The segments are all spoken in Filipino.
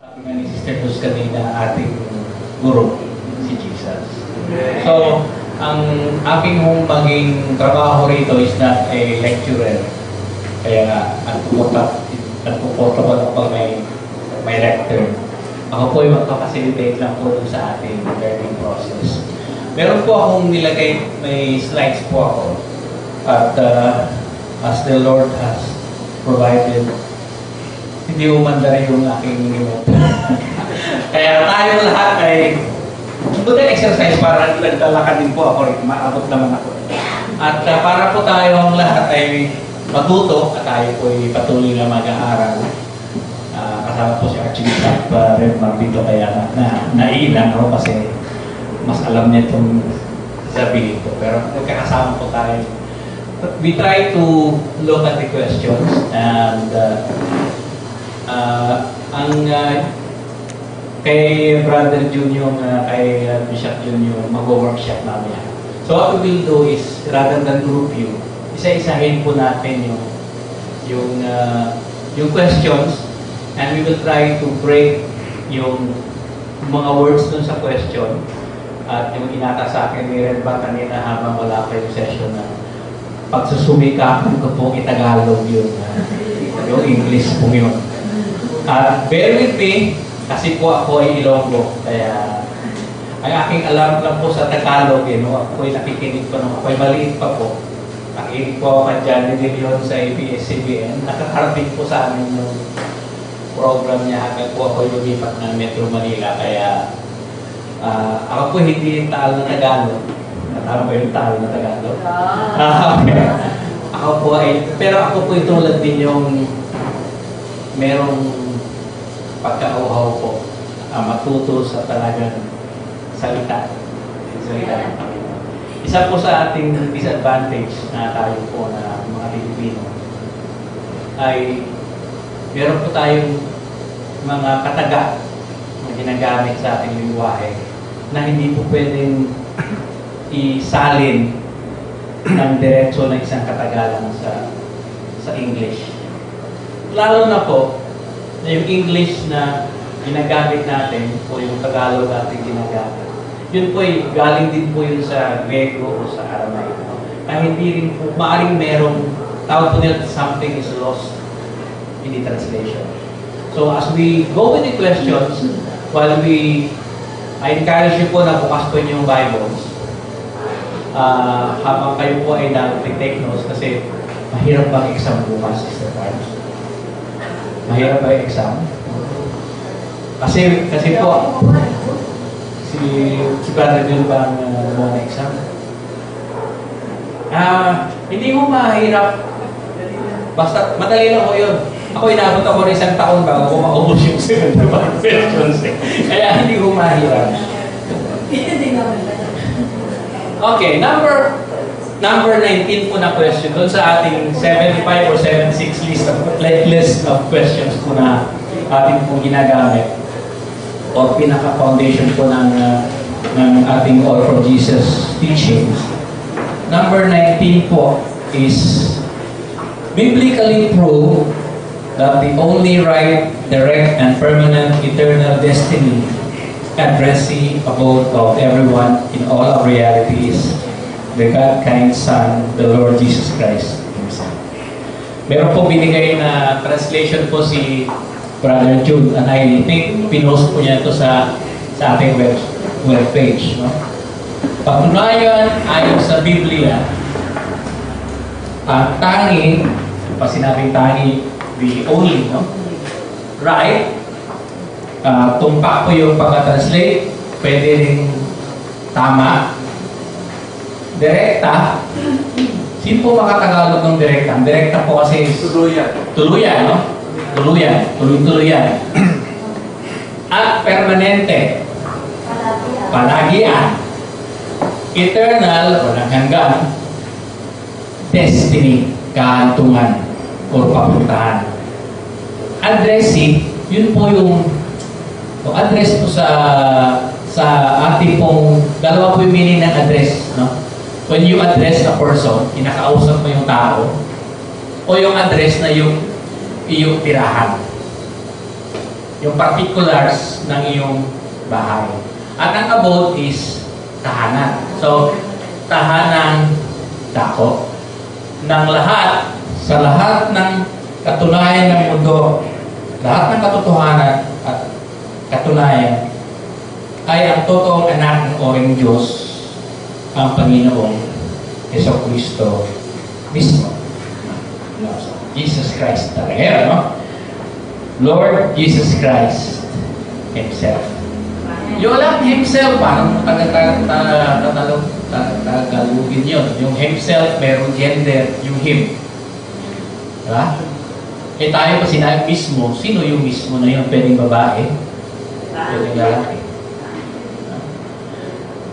Sabi nga ni Sister Luz kanina, ating guro, si Jesus. So, ang aking maging trabaho rito is not a lecturer. Kaya nga, nagpo-protocol ako may lecture. Ako po ay magpapacilitate lang po sa ating learning process. Meron po akong nilagay, may slides po ako. At as the Lord has provided, hindi umanda yung aking remote. Kaya tayo lahat ay good exercise para naglalakad din po ako. Maabot naman ako. At para po tayong lahat ay matuto at tayo po ay patuloy na mag-aaral. Kasama po si Archbishop Rev Marvito kaya naiilan ako kasi mas alam niya itong sabihin ko. Pero magkakasama po tayo. We try to look at the questions and kay Brother Junior, kay Bishop Junior, mag-workshop namin. So what we will do is, rather than group you, isa-isahin po natin yung questions and we will try to break yung mga words dun sa question at yung inata sa akin ni Red ba kanina habang wala pa yung session na pagsusumikapan ko po itagalog yung English po yun. At bear with me, kasi po ako ay Ilonggo, kaya ang aking alam lang po sa Tagalog, ako ay nakikinig pa nung ako ay maliit pa po. Nakikinig po ako kay Johnny De Leon sa ABS-CBN. Nakakarating po sa amin yung program niya hanggang po ako lumipat ng Metro Manila. Kaya ako po hindi taal na Tagalog. Natama ba yung taal na Tagalog? Ako po ay, pero ako po itulad din yung merong pagkauhaw po, matuto sa talagang salita ng Panginoon. Isa po sa ating disadvantage na tayo po na mga Pilipino ay meron po tayong mga kataga na ginagamit sa ating lingwahe na hindi po pwedeng isalin ng diretso ng isang katagalan sa English. Lalo na po na yung English na ginagamit natin o yung Tagalog natin ginagamit. Yun po ay galing din po yun sa Grego o sa Aramaic. Kaya hindi rin po, maaaring merong tawag po nila something is lost in the translation. So as we go with the questions, I encourage you po na bukas po yung Bibles. Habang kayo po ay nag-take notes kasi mahirap bang exam bukas, Sister Carlos? Mahirap ba yung exam? Kasi po, si Brother Bill ba ang mga exam? Hindi mo mahirap. Basta, madali lang ko yun. Ako inabot ako ng isang taon bago ko maubos yung 75 questions. Kaya hindi ko mahirap. Okay, number 19 po na question doon sa ating 75 or 76 list of questions po na ating po ginagamit or pinaka-foundation po ng ating All for Jesus teachings. Number 19 po is biblically prove that the only right, direct, and permanent eternal destiny addressee abode of everyone in all of reality is the God-kind Son, the Lord Jesus Christ Himself. Meron po binigay na translation po si Brother Jude, and I think pinost po niya ito sa ating webpage. No? Patunayan ayon sa Biblia, ang tangi, pa sinabing tangi, the only, no? Right? Tumpak po yung pagka-translate, pwede rin tama. Direkta, sino po makatagalog ng direkta? Ang direkta po kasi tuluyan. Tuluyan, no? Tuluyan. Tuloy-tuluyan. At permanente. Palagian. Eternal, walang hanggan. Destiny, kahantungan o papuntahan. Addressing, yun po yung address po sa ating pong dalawa po yung meaning ng address, no? When you address a person, kinakausap mo yung tao, o yung address na yung iyong tirahan. Yung particulars ng iyong bahay. At ang abode is tahanan. So, tahanan dako. Ng lahat, sa lahat ng katunayan ng mundo, lahat ng katotohanan at katunayan, ay ang totoong anak ng Oring Diyos, ang Panginoong Jesucristo mismo. Jesus Christ talaga, no? Lord Jesus Christ Himself. Yung lang Himself, paano tagalugin yun? Yung Himself, meron gender, yung Him. Diba? Eh tayo pa sinabi mismo, sino yung mismo na yun? Pwedeng babae? Pwedeng lalaki?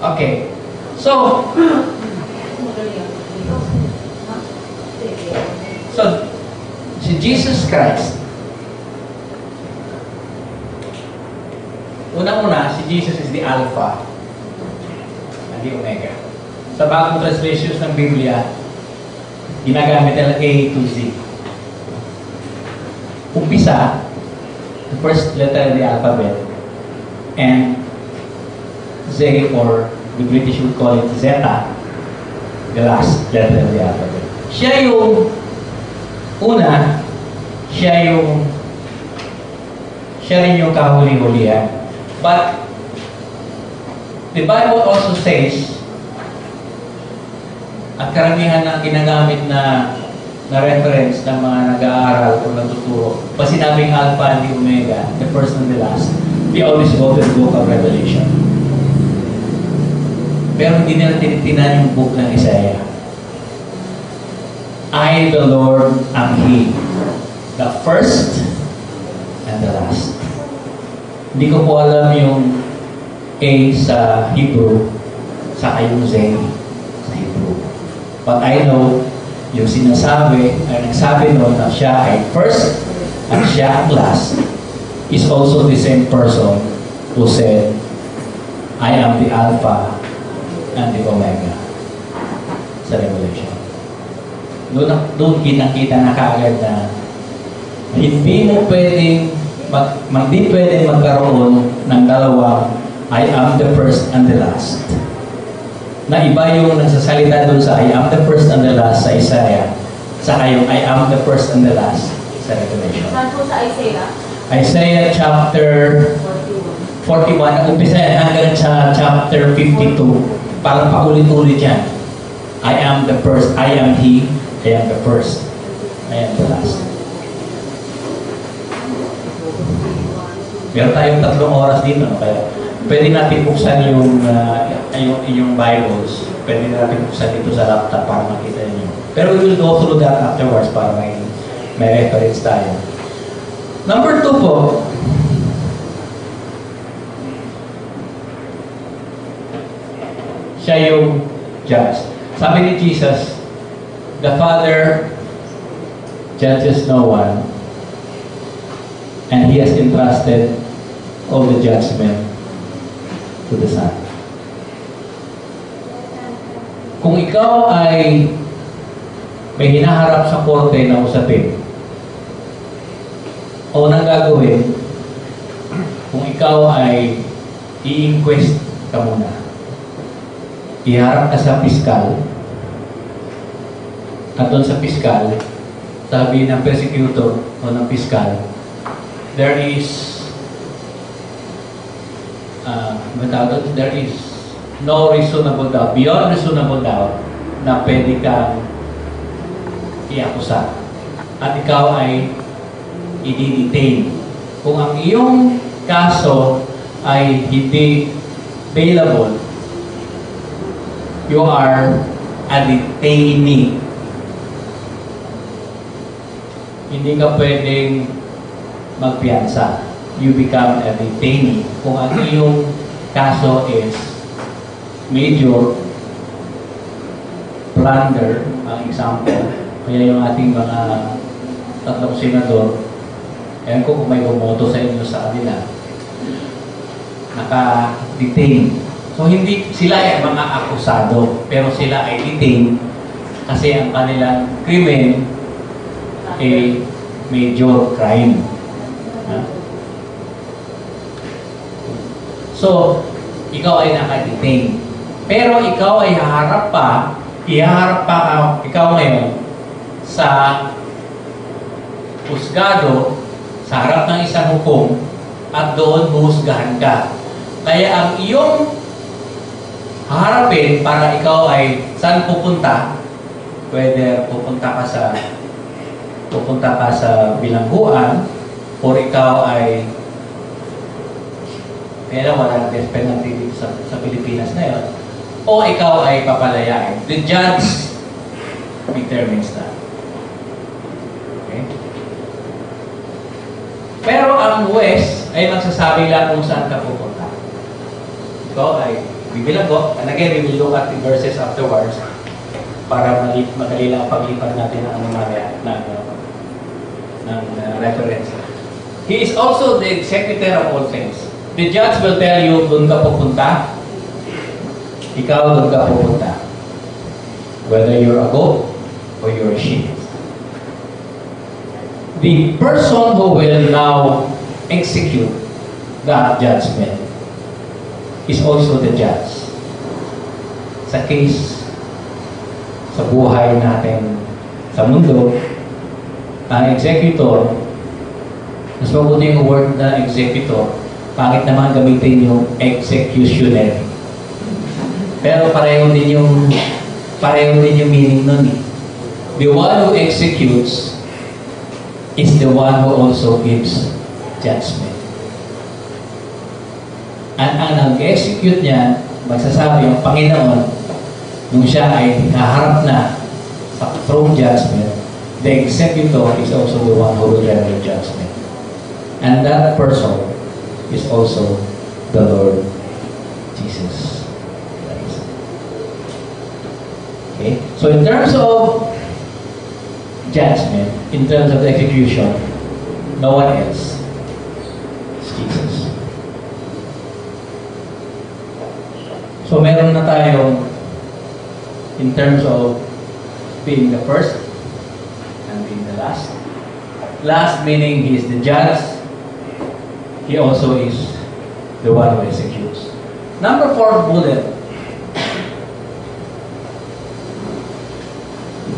Okay. So, si Jesus Christ, unang-una, si Jesus is the Alpha and the Omega. Sa bagong translations ng Biblia, ginagamit nila A to Z. Umpisa, the first letter of the alphabet, and Z, or the British would call it Zeta, the last letter of the alphabet. Siya yung una, siya rin yung kahuli-hulihan. But the Bible also says, at karamihan ng ginagamit na reference ng mga nag-aaral o natuturo, pag sinabing Alpha and the Omega, the first and the last, they always go to the book of Revelation. Pero hindi nila tinitinan yung book ng Isaiah. I, the Lord, am He, the first and the last. Hindi ko po alam yung A sa Hebrew, sa yung Z sa Hebrew. But I know, yung sinasabi, ay nagsabi noon na siya ay first at siya ang last, is also the same person who said, I am the Alpha and the Omega sa Revelation. Doon kitang-kita na kaagad na hindi mo pwedeng magkaroon ng dalawang I am the first and the last. Na iba yung nagsasalita doon sa I am the first and the last sa Isaiah, saka yung I am the first and the last sa Revelation. Saan po sa Isaiah? Isaiah chapter 41, umpisa hanggang sa chapter 52. Parang paulit-ulit yan. I am the first, I am He, I am the first, I am the last. Meron tayong 3 oras dito, no? Kaya pwede natin buksan yung Bibles. Pwede natin buksan dito sa laptop para makita niyo. Pero we will go through that afterwards para may reference tayo. Number 2 po, siya yung judge. Sabi ni Jesus, the Father judges no one, and He has entrusted all the judgment to the Son. Kung ikaw ay may hinaharap sa korte na usapin, o nang gagawin, kung ikaw ay i-inquest ka muna, iharap ka sa piskal, at doon sa piskal, sabi ng persecutor o ng piskal, there is no reasonable doubt, beyond reasonable doubt, na pwede kang i-akusa. At ikaw ay i-detain. Kung ang iyong kaso ay hindi bailable, you are a detainee. Hindi ka pwedeng magpiyansa. You become a detainee. Kung ang iyong kaso is major plunder, ang example, kaya yung ating mga 3 senador, ayan ko kung may bumoto sa inyo sa kanila, naka-detain. So, hindi sila ay mga akusado, pero sila ay detain kasi ang kanilang krimen ay major crime. So, ikaw ay nakadetain. Pero ikaw ay ihaharap pa ikaw ngayon sa husgado, sa harap ng isang hukom, at doon huhusgahan ka. Kaya ang iyong haharapin para ikaw ay saan pupunta, whether pupunta ka sa bilangguan, or ikaw ay kaya wala ng death penalty dito sa Pilipinas na yun, o ikaw ay papalayain. The judge determines that. Okay? Pero ang huwes ay magsasabi lang kung saan ka pupunta. Ikaw ay bibilanggo, and again, we will look at the verses afterwards para madali lang paglipat natin ang mamaya ng reference. He is also the executor of all things. The judge will tell you, doon ka pupunta, ikaw doon ka pupunta. Whether you're a goat or you're a sheep. The person who will now execute that judgment is also the judge. Sa case, sa buhay natin sa mundo, ang executor, mas mabuti yung word na executor, pangit naman gamitin yung executioner. Pero pareho din yung meaning nun eh. The one who executes is the one who also gives judgment. At ang nag-execute niya, magsasabi ang Panginoon, nung siya ay naharap na sa throne judgment, the executor is also the one who will render judgment. And that person is also the Lord Jesus Christ. Okay? So in terms of judgment, in terms of execution, no one else is Jesus. So meron na tayong in terms of being the first and being the last. Last meaning he is the judge. He also is the one who executes. Number 4 bullet.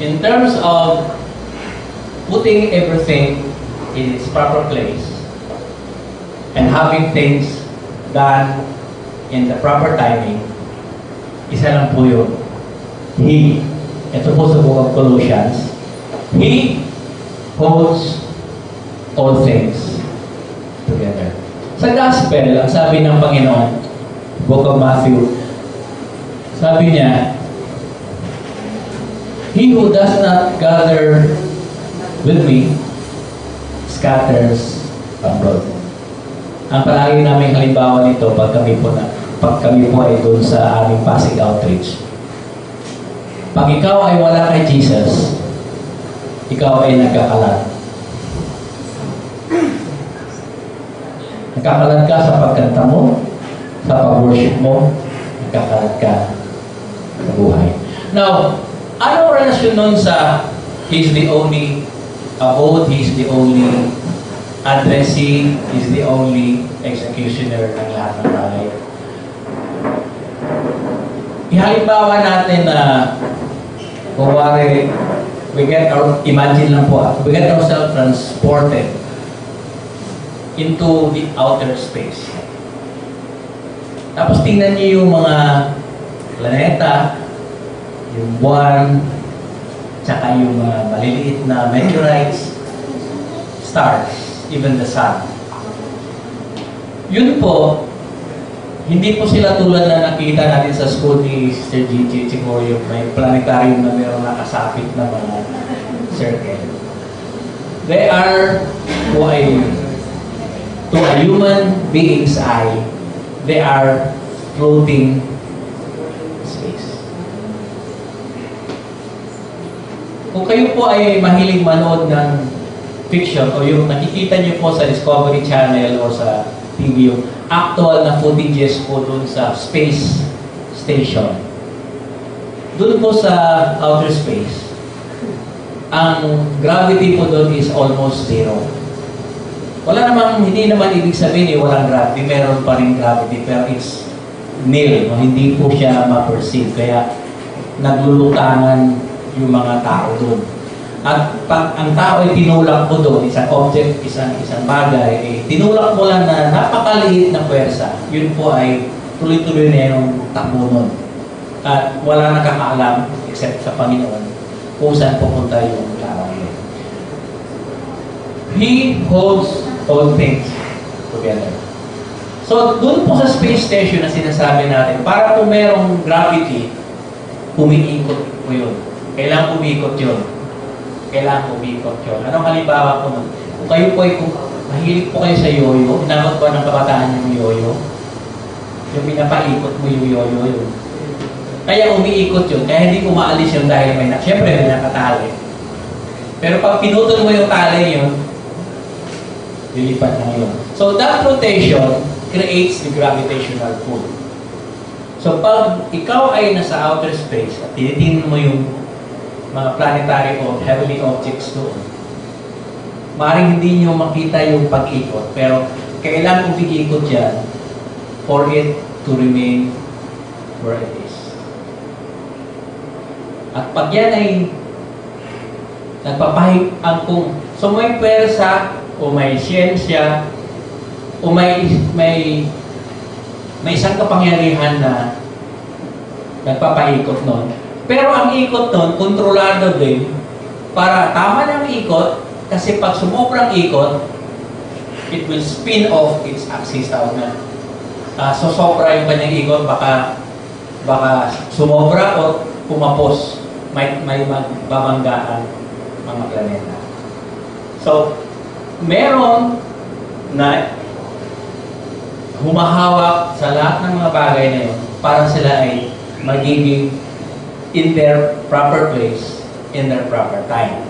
In terms of putting everything in its proper place and having things done in the proper timing, isa lang po yun. He, ito po sa book of Colossians, He holds all things together. Sa Gospel, ang sabi ng Panginoon, Book of Matthew, sabi niya, He who does not gather with me scatters abroad. Ang palagi namin halimbawa nito pag kami po ay doon sa aming Pasig Outreach. Pag ikaw ay wala kay Jesus, ikaw ay nagkakalat. Nagkakalat ka sa pagkanta mo, sa pag-worship mo, nagkakalat ka sa buhay. Now, anong relasyon nun sa He's the only abode, He's the only addressee, He's the only executioner ng lahat ng bagay? Ihalimbawa natin na kung imagine lang po, we get ourselves transported into the outer space. Tapos tingnan niyo yung mga planeta, yung buwan, tsaka yung mga maliliit na meteorites, stars, even the sun. Yun po, hindi po sila tulad na nakita natin sa school ni Sister Gigi, siguro yung may planetarium na mayroong nakasapit na mga circle. They are, to a human being's eye, they are floating space. Kung kayo po ay mahilig manood ng fiction o yung nakikita niyo po sa Discovery Channel o sa TV, yung actual na footages po dun sa space station. Dun po sa outer space, ang gravity po dun is almost zero. Hindi naman ibig sabihin walang gravity, meron pa rin gravity, pero it's nil, no? Hindi po siya ma-perceive, kaya naglulutangan yung mga tao doon. At pag ang tao ay tinulak mo doon, isang object, isang bagay, tinulak mo lang na napakaliit na pwersa, yun po ay tuloy-tuloy na yung takbo nun. At wala nakakaalam, except sa Panginoon, kung saan pupunta yung tao yun. He holds all things together. So, doon po sa space station na sinasabi natin, para kung merong gravity, umiikot po yun. Kailangan umikot yun. Kailangan umikot yun. Anong halimbawa po nun? Kung kayo po kung mahilig po kayo sa yoyo, inabot po ng kabataan yung yoyo, yung pinapaikot mo yung yoyo yun. Kaya umiikot yun. Kaya hindi umaalis yun dahil siyempre may nakatali. Pero pag pinutol mo yung tali yun, lilipat lang yun. So that rotation creates the gravitational pull. So pag ikaw ay nasa outer space at tinitingnan mo yung mga planetary o heavenly objects doon, maaaring hindi nyo makita yung pag-ikot, pero kailangan umikot yan for it to remain where it is. At pag yan ay nagpapahig ang kung so may pwersa o may siyensya o may isang kapangyarihan na nagpapaikot nun. Pero ang ikot nun, kontrolado din para tama ng ikot kasi pag sumobrang ikot, it will spin off its axis tawag na. So sobra yung kanyang ikot, baka sumobra o pumapos, may magbabanggaan mga planeta. So, meron na humahawak sa lahat ng mga bagay na yun para sila ay magiging in their proper place, in their proper time.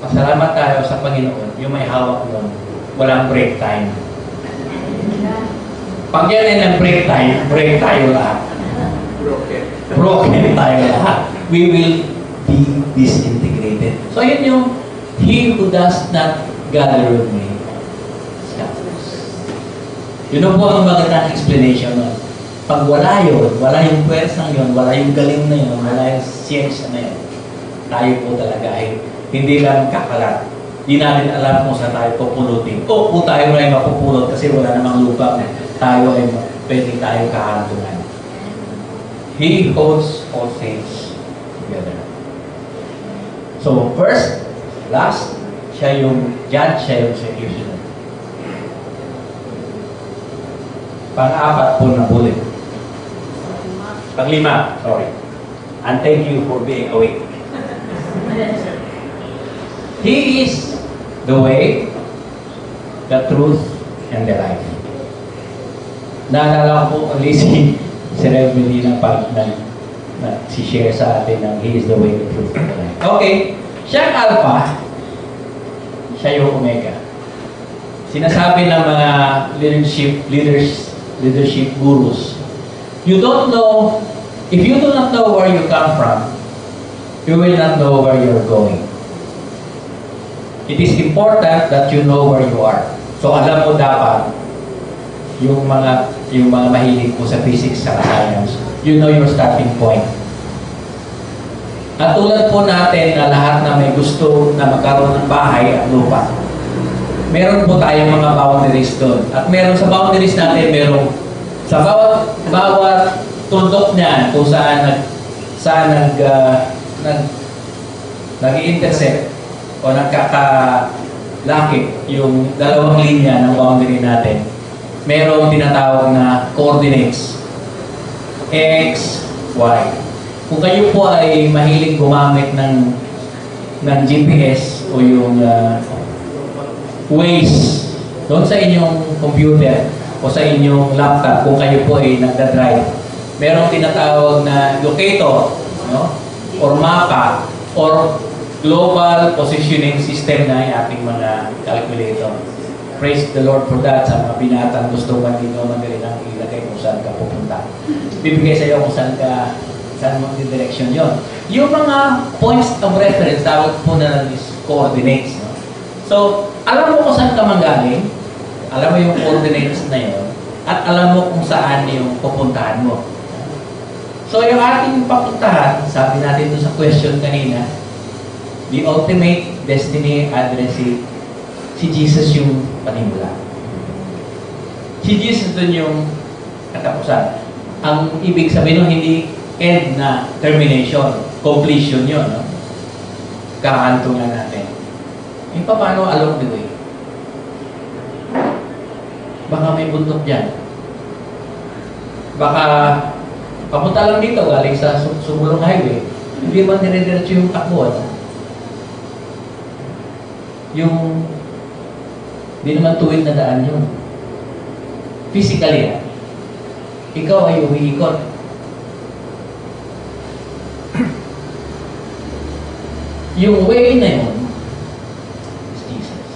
Pasalamat tayo sa Panginoon, yung may hawak nun, walang break time. Pag yan ay nag-break time, break tayo lahat. Broken tayo lahat. We will be disintegrated. So yun yung he who does not gather with me scatters. Yun po ang magandang explanation nun. Pag wala yun, wala yung pwersang yun, wala yung galing na yun, wala yung siyensya na yun, tayo po talaga ay hindi lang kakalat. Hindi natin alam kung saan tayo pupulutin. O kung tayo ay mapupulot kasi wala namang lupa, tayo ay pwede tayo kahantungan. He holds all things together. So first, last, siya yung judge, siya yung executioner. Pang-apat po na bullet. Pang-lima, sorry. And thank you for being awake. He is the way, the truth, and the life. Naalala ko ang si Rev Medina si-share sa atin ng He is the way, the truth, and the life. Okay, siya ang Alpha, siya yung Omega. Sinasabi ng mga leadership gurus, you don't know, if you do not know where you come from, you will not know where you're going. It is important that you know where you are. So alam mo dapat yung mga mahilig po sa physics sa science, you know your starting point. At tulad po natin na lahat na may gusto na magkaroon ng bahay at lupa, meron po tayong mga boundaries doon. At meron sa boundaries natin, meron sa bawat tundok niyan kung saan nag-i-intersect o nagkakalakip yung dalawang linya ng boundary natin. Merong tinatawag na coordinates. X, Y. Kung kayo po ay mahilig gumamit ng GPS o yung Waze doon sa inyong computer o sa inyong laptop, kung kayo po ay nagdadrive, merong tinatawag na locator, no? Or mapa, or global positioning system na yung ating mga calculator. Praise the Lord for that. Sa mga binatang gusto man dito, magaling ang ilagay kung saan ka pupunta. Bibigay sa iyo kung saan mo yung direction yon. Yung mga points of reference, tawag po na is coordinates. No? So, alam mo kung saan ka manggaling, alam mo yung coordinates na yun, at alam mo kung saan yung pupuntahan mo. So, yung ating papuntahan, sabi natin doon sa question kanina, the ultimate destiny addressee, si Jesus yung panimula. Si Jesus doon yung katapusan. Ang ibig sabihin nun, hindi end na termination, completion yun. No? Kakantungan natin. Yung paano along the way? Baka may bundok dyan. Baka papunta lang dito, galing sa Sumulong Highway, hindi man dire-diretso yung takbuhan. Yung hindi naman tuwid na daan yun. Physically, ikaw ay umiikot. Yung way na yun is Jesus.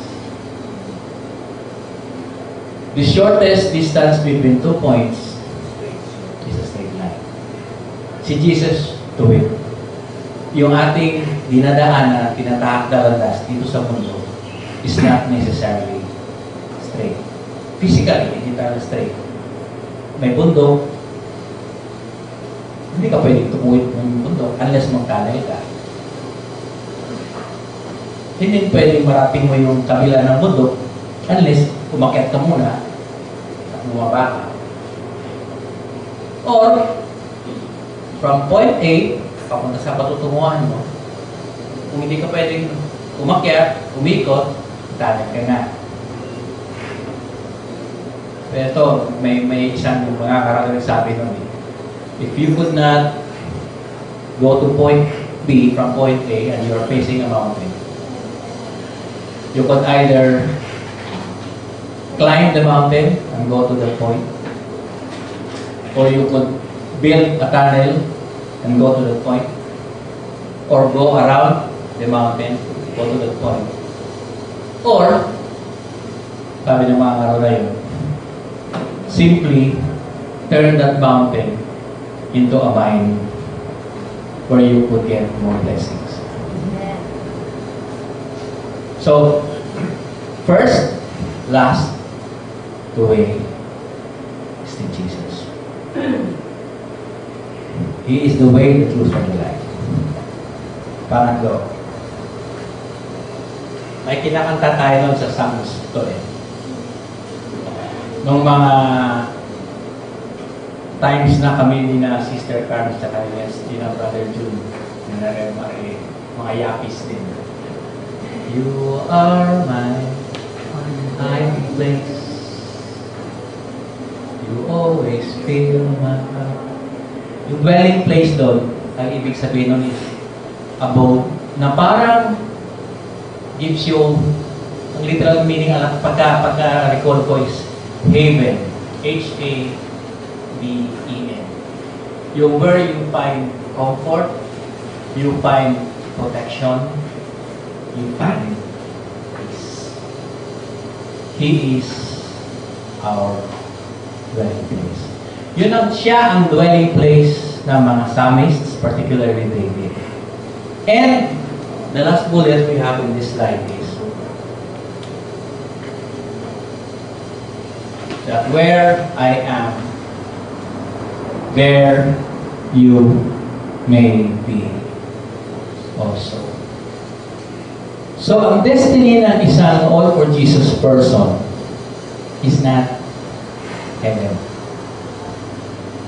The shortest distance between 2 points is a straight line. Si Jesus tuwid. Yung ating dinadaan na tinatahak na landas dito sa mundo is not necessarily straight. Physically, hindi tayo straight. May bundok, hindi ka pwedeng tumuwid ng bundok unless magkalay ka. Hindi pwedeng marating mo yung kabila ng bundok unless umakyat ka muna at bumaba ka. Or, from point A, papunta sa patutunguhan mo, kung hindi ka pwedeng umakyat, umikot, talag ka na. Pero ito, may isang mga karakter sabi nun eh. If you could not go to point B from point A and you are facing a mountain, you could either climb the mountain and go to the point, or you could build a tunnel and go to the point, or go around the mountain, go to the point. Or, sabi ng mga karakter yun, simply turn that mountain into a mine where you could get more blessings. So, first, last, the way is to Jesus. He is the way, the truth, and the life. Pangatlo, may kinakanta tayo nun sa Psalms ito eh. Nung mga times na kami ni na Sister Carlos at ni na Brother June, na mga yapis din. You are my hiding place. You always fill my heart. Yung dwelling place doon, ang ibig sabihin nun is abode, na parang gives you, ang literal meaning, pagka-recall ko is haven. H-A-V-E-N. Yung where you find comfort, you find protection, you find peace. He is our dwelling place. Yun siya ang dwelling place ng mga psalmists, particularly David. And the last bullet we have in this slide is that where I am, there you may be also. So, ang destiny ng isang all for Jesus person is not heaven.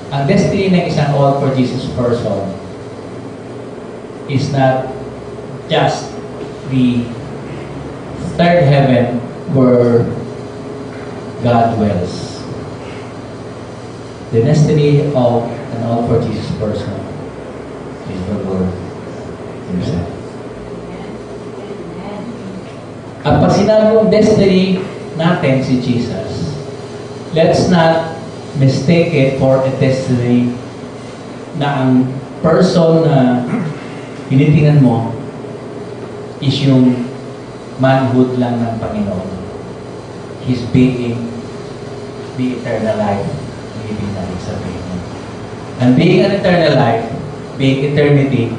Ang destiny ng isang all for Jesus person is not just the third heaven where God dwells. The destiny of an all for Jesus person is the Lord Himself. At pag sinabing destiny natin si Jesus, let's not mistake it for a destiny na ang person na hinitingan mo is yung manhood lang ng Panginoon. His being, the eternal life, living na sabihin mo. And being an eternal life, being eternity,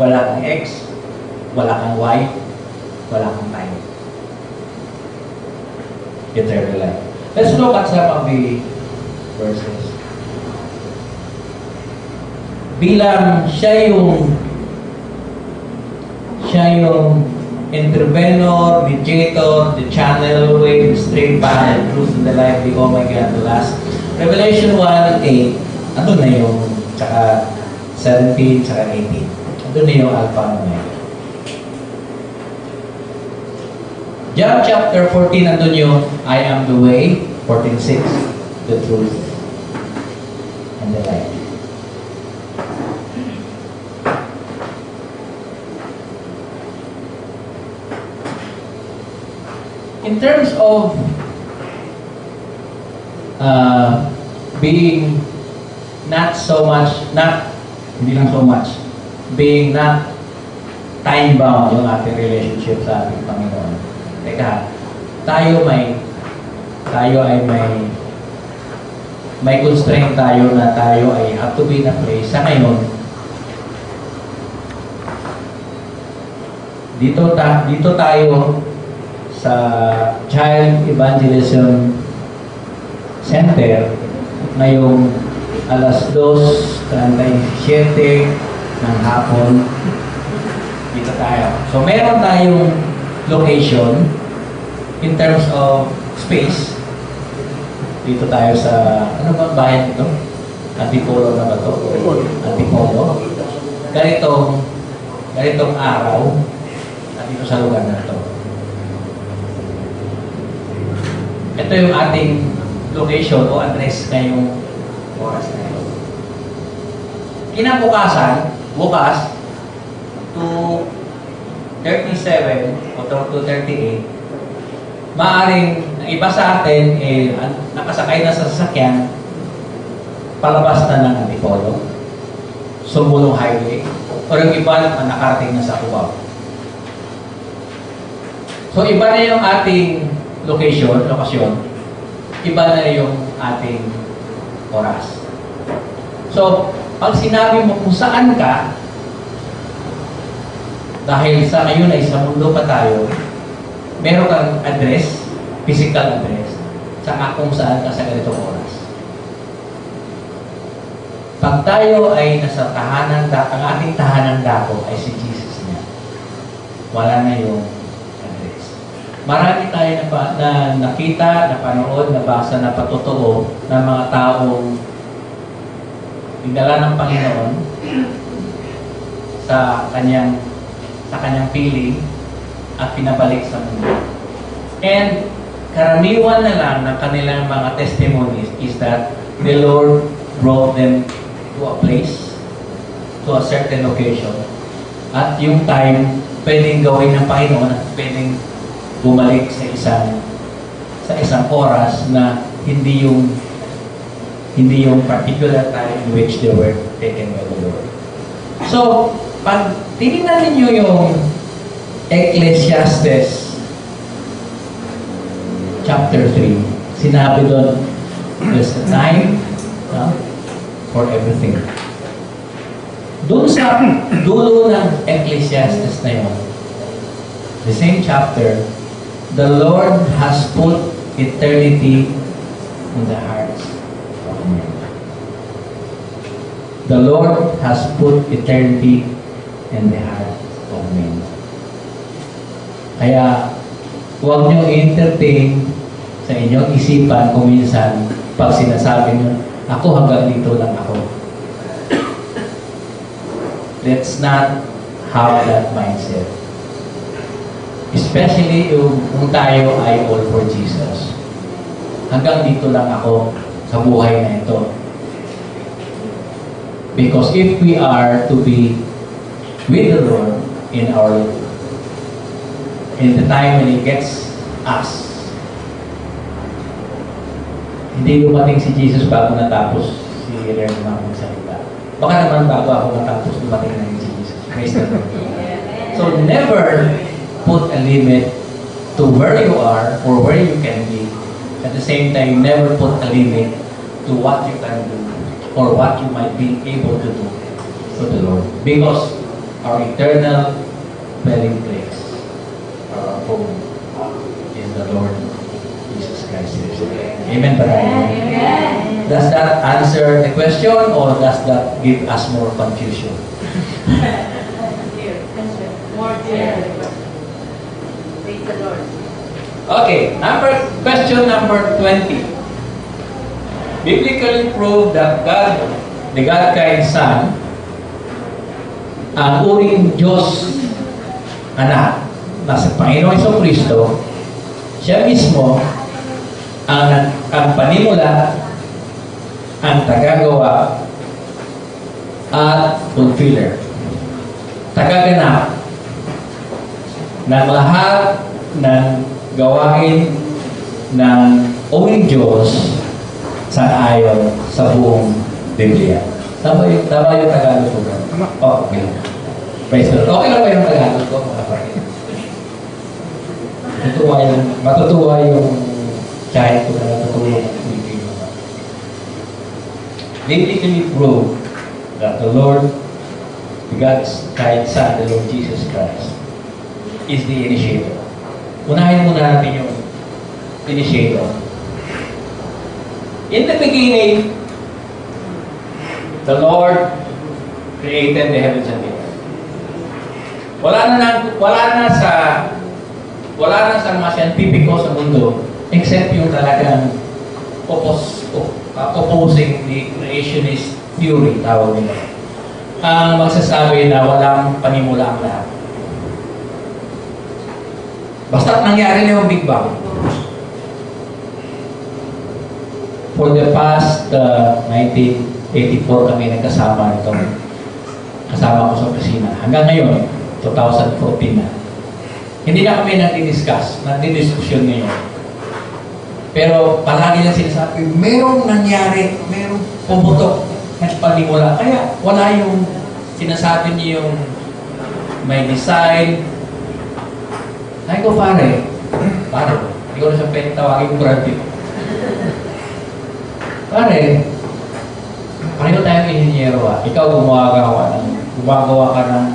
wala kang X, wala kang Y, wala kang time. eternal life. Let's look at some of the verses. Bilang siya yung intervenor, mediator, the channel, way, the straight path, and truth in the life, the Omega and the last. Revelation 1:8, andun na yung, tsaka 17, tsaka 18. Andun na yung Alpha and Omega. John chapter 14, andun yung I am the way, 14:6, the truth, and the life. In terms of being not so much, hindi lang so much, being not time-bound yung ating relationship sa ating Panginoon. Teka, tayo ay may constraint tayo na tayo ay have to be in a place. Sa ngayon, dito tayo sa Child Evangelism Center ngayong alas 2:37 ng hapon. Dito tayo. So, meron tayong location in terms of space. Dito tayo sa, ano bang bayan ito? Antipolo na ba ito? Antipolo. Ganitong araw, dito sa lugar na ito. Ito yung ating location o address ngayong oras na ito. Kinabukasan, bukas, 2:37 o 2:38, maaaring iba sa atin, nakasakay na sa sasakyan, palabas na ng Antipolo, Sumulong Highway, o yung iba nakarating na sa Cubao. So, iba na yung ating lokasyon, iba na yung ating oras. So, pag sinabi mo kung saan ka, dahil sa ngayon ay sa mundo pa tayo, meron kang address, physical address, saka kung saan ka sa ganitong oras. Pag tayo ay nasa tahanan, ang ating tahanan dako ay si Jesus niya. Wala na yung marami tayo na nakita, napanood, nabasa, napatotoo ng mga taong dinala ng Panginoon sa kanyang piling at pinabalik sa mundo. And karaniwan na lang ng kanilang mga testimonies is that the Lord brought them to a place, to a certain location. At yung time, pwedeng gawin ng Panginoon at pwedeng bumalik sa isang oras na hindi yung particular time in which they were taken by the Lord. So, pag tinignan ninyo yung Ecclesiastes chapter 3, sinabi doon, there's a time for everything. Doon sa dulo ng Ecclesiastes na yun, the same chapter, the Lord has put eternity in the hearts of men. The Lord has put eternity in the hearts of men. Kaya, huwag nyo entertain sa inyong isipan kung minsan pag sinasabi nyo, ako hanggang dito lang ako. Let's not have that mindset. Especially kung tayo ay all for Jesus. Hanggang dito lang ako sa buhay na ito. Because if we are to be with the Lord in the time when He gets us, hindi dumating si Jesus bago natapos si Ren na magsalita. Baka naman bago ako matapos dumating na si Jesus. Praise the Lord. So never put a limit to where you are or where you can be. At the same time, never put a limit to what you can do or what you might be able to do for the Lord. Because our eternal dwelling place, our home, is the Lord Jesus Christ. Christ lives in me. Amen ba tayo? Does that answer the question or does that give us more confusion? More dear. Praise the Lord. Okay, question number 20. Biblically prove that God, the God-kind Son, ang uring Diyos anak na sa Panginoong Jesucristo, siya mismo ang panimula, ang tagagawa, at fulfiller. Tagaganap ng lahat ng gawain ng uring Diyos sa ayon sa buong Biblia. Tama yung Tagalog ko ba? Oh, okay. Praise the Lord. Okay lang ba yung Tagalog ko, mga kapatid? Matutuwa yung child ko na natutulong ng Pilipino. Biblically prove that the Lord, the God's kind Son, the Lord Jesus Christ, is the initiator. Unahin muna natin yung initiator. In the beginning, the Lord created the heavens and the earth. Wala na sa mga scientifico sa mundo except yung talagang opposing the creationist theory, tawag nila. Ang magsasabi na walang panimula ang lahat. Basta't nangyari na yung Big Bang. For the past 1984 kami nagkasama nitong kasama ko sa opisina. Hanggang ngayon, 2014 na. Hindi na kami nagdidiskusyon ngayon. Pero palagi lang sinasabi, merong nangyari, merong pumutok na panimula. Kaya wala yung sinasabi niyo yung may design. Ay ko pare, hindi ko na siya pwede tawagin ko brand. Pare, pareho tayong inhinyero Ikaw gumagawa ka ng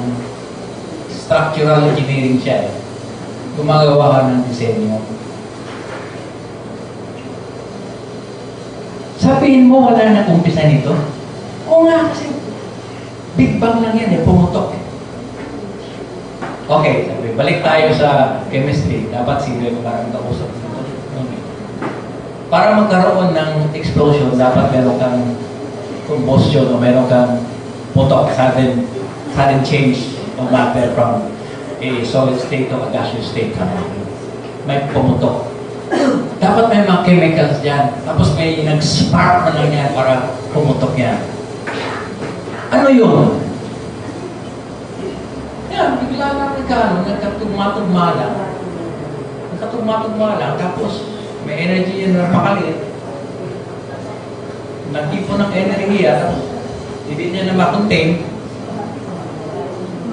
structural engineering siya. Gumagawa ka ng disenyo. Sabihin mo, wala na umpisa nito? Oo nga, kasi Big Bang lang yan pumutok. Okay, sabi, balik tayo sa chemistry. Dapat sila yung parang kausap nito. Para magkaroon ng explosion, dapat meron kang combustion o meron kang putok, sudden change of matter from a solid state to a gaseous state. May pumutok. Dapat may mga chemicals dyan. Tapos may nag-spark na lang yan para pumutok yan. Ano yun? Yan, bigla lang nagkatugma-tugma lang. Tapos may energy yan na napakaliit. Nagtipo ng enerhiya, tapos hindi niya na makontain,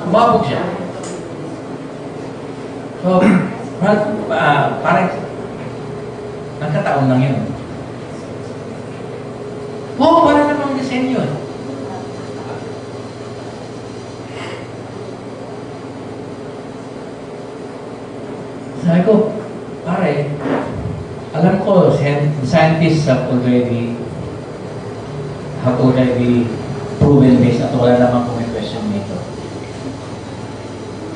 umabog siya. So, parang nagkataon lang yun. Oo, para namang design yun. Sabi ko, pare, alam ko, scientists have already proven this at wala namang kung question nito.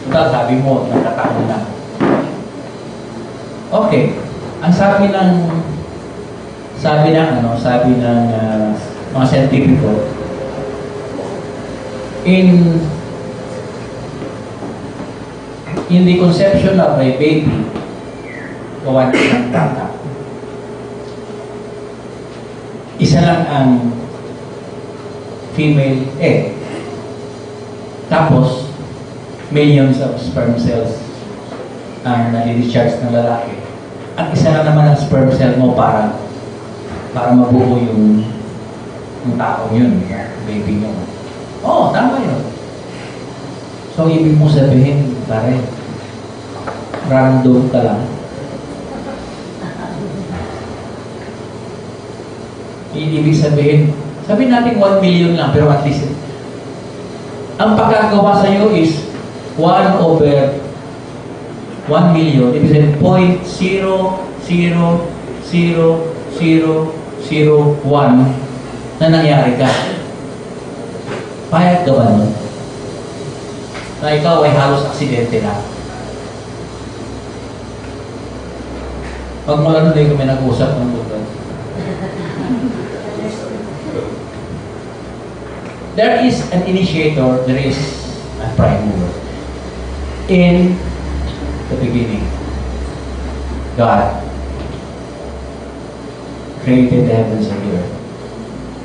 So, sabi mo, nagkataon lang. Okay. Ang sabi ng mga scientifico, in the conception of a baby, gawa ng bata, isa lang ang female egg. Tapos, millions of sperm cells ang nadi-discharge ng lalaki. At isa lang naman ang sperm cell mo para mabuo yung taong yun, baby nyo. Oo, tama yun. So, ibig mo sabihin, pare, random ka lang. Ibig sabihin natin 1 million lang, pero at least, ang pagkagawa sa'yo is 1/1 million. Ibig sabihin, 0.005 na nangyari ka. Payag ka ba nun? Na ikaw ay halos aksidente na. Pag mga hindi kami nag-usap ng buto. There is an initiator, there is a prime mover. In the beginning, God created the heavens and the earth.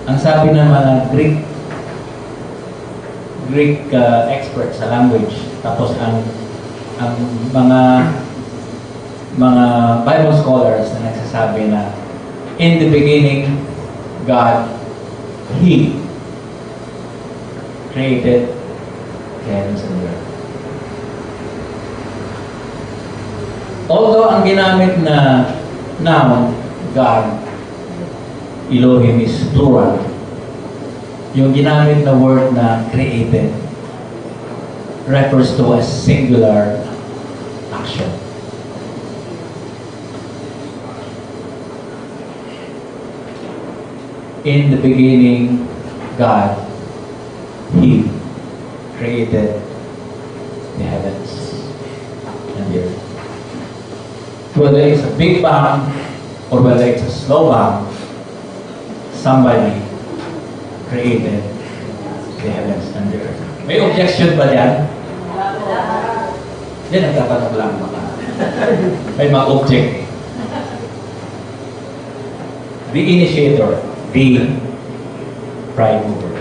Ang sabi ng mga Greek experts sa language, tapos ang mga Bible scholars na nagsasabi na in the beginning, God, He created the heavens and the earth. Although ang ginamit na noun, God, Elohim is plural, yung ginamit na word na created refers to a singular action. In the beginning, God, He created the heavens and the earth. Whether it's a big bang or whether it's a slow bang, somebody created the heavens and the earth. May objection ba dyan? Yan, nagtatanong lang baka. May mga object. The initiator, the prime mover.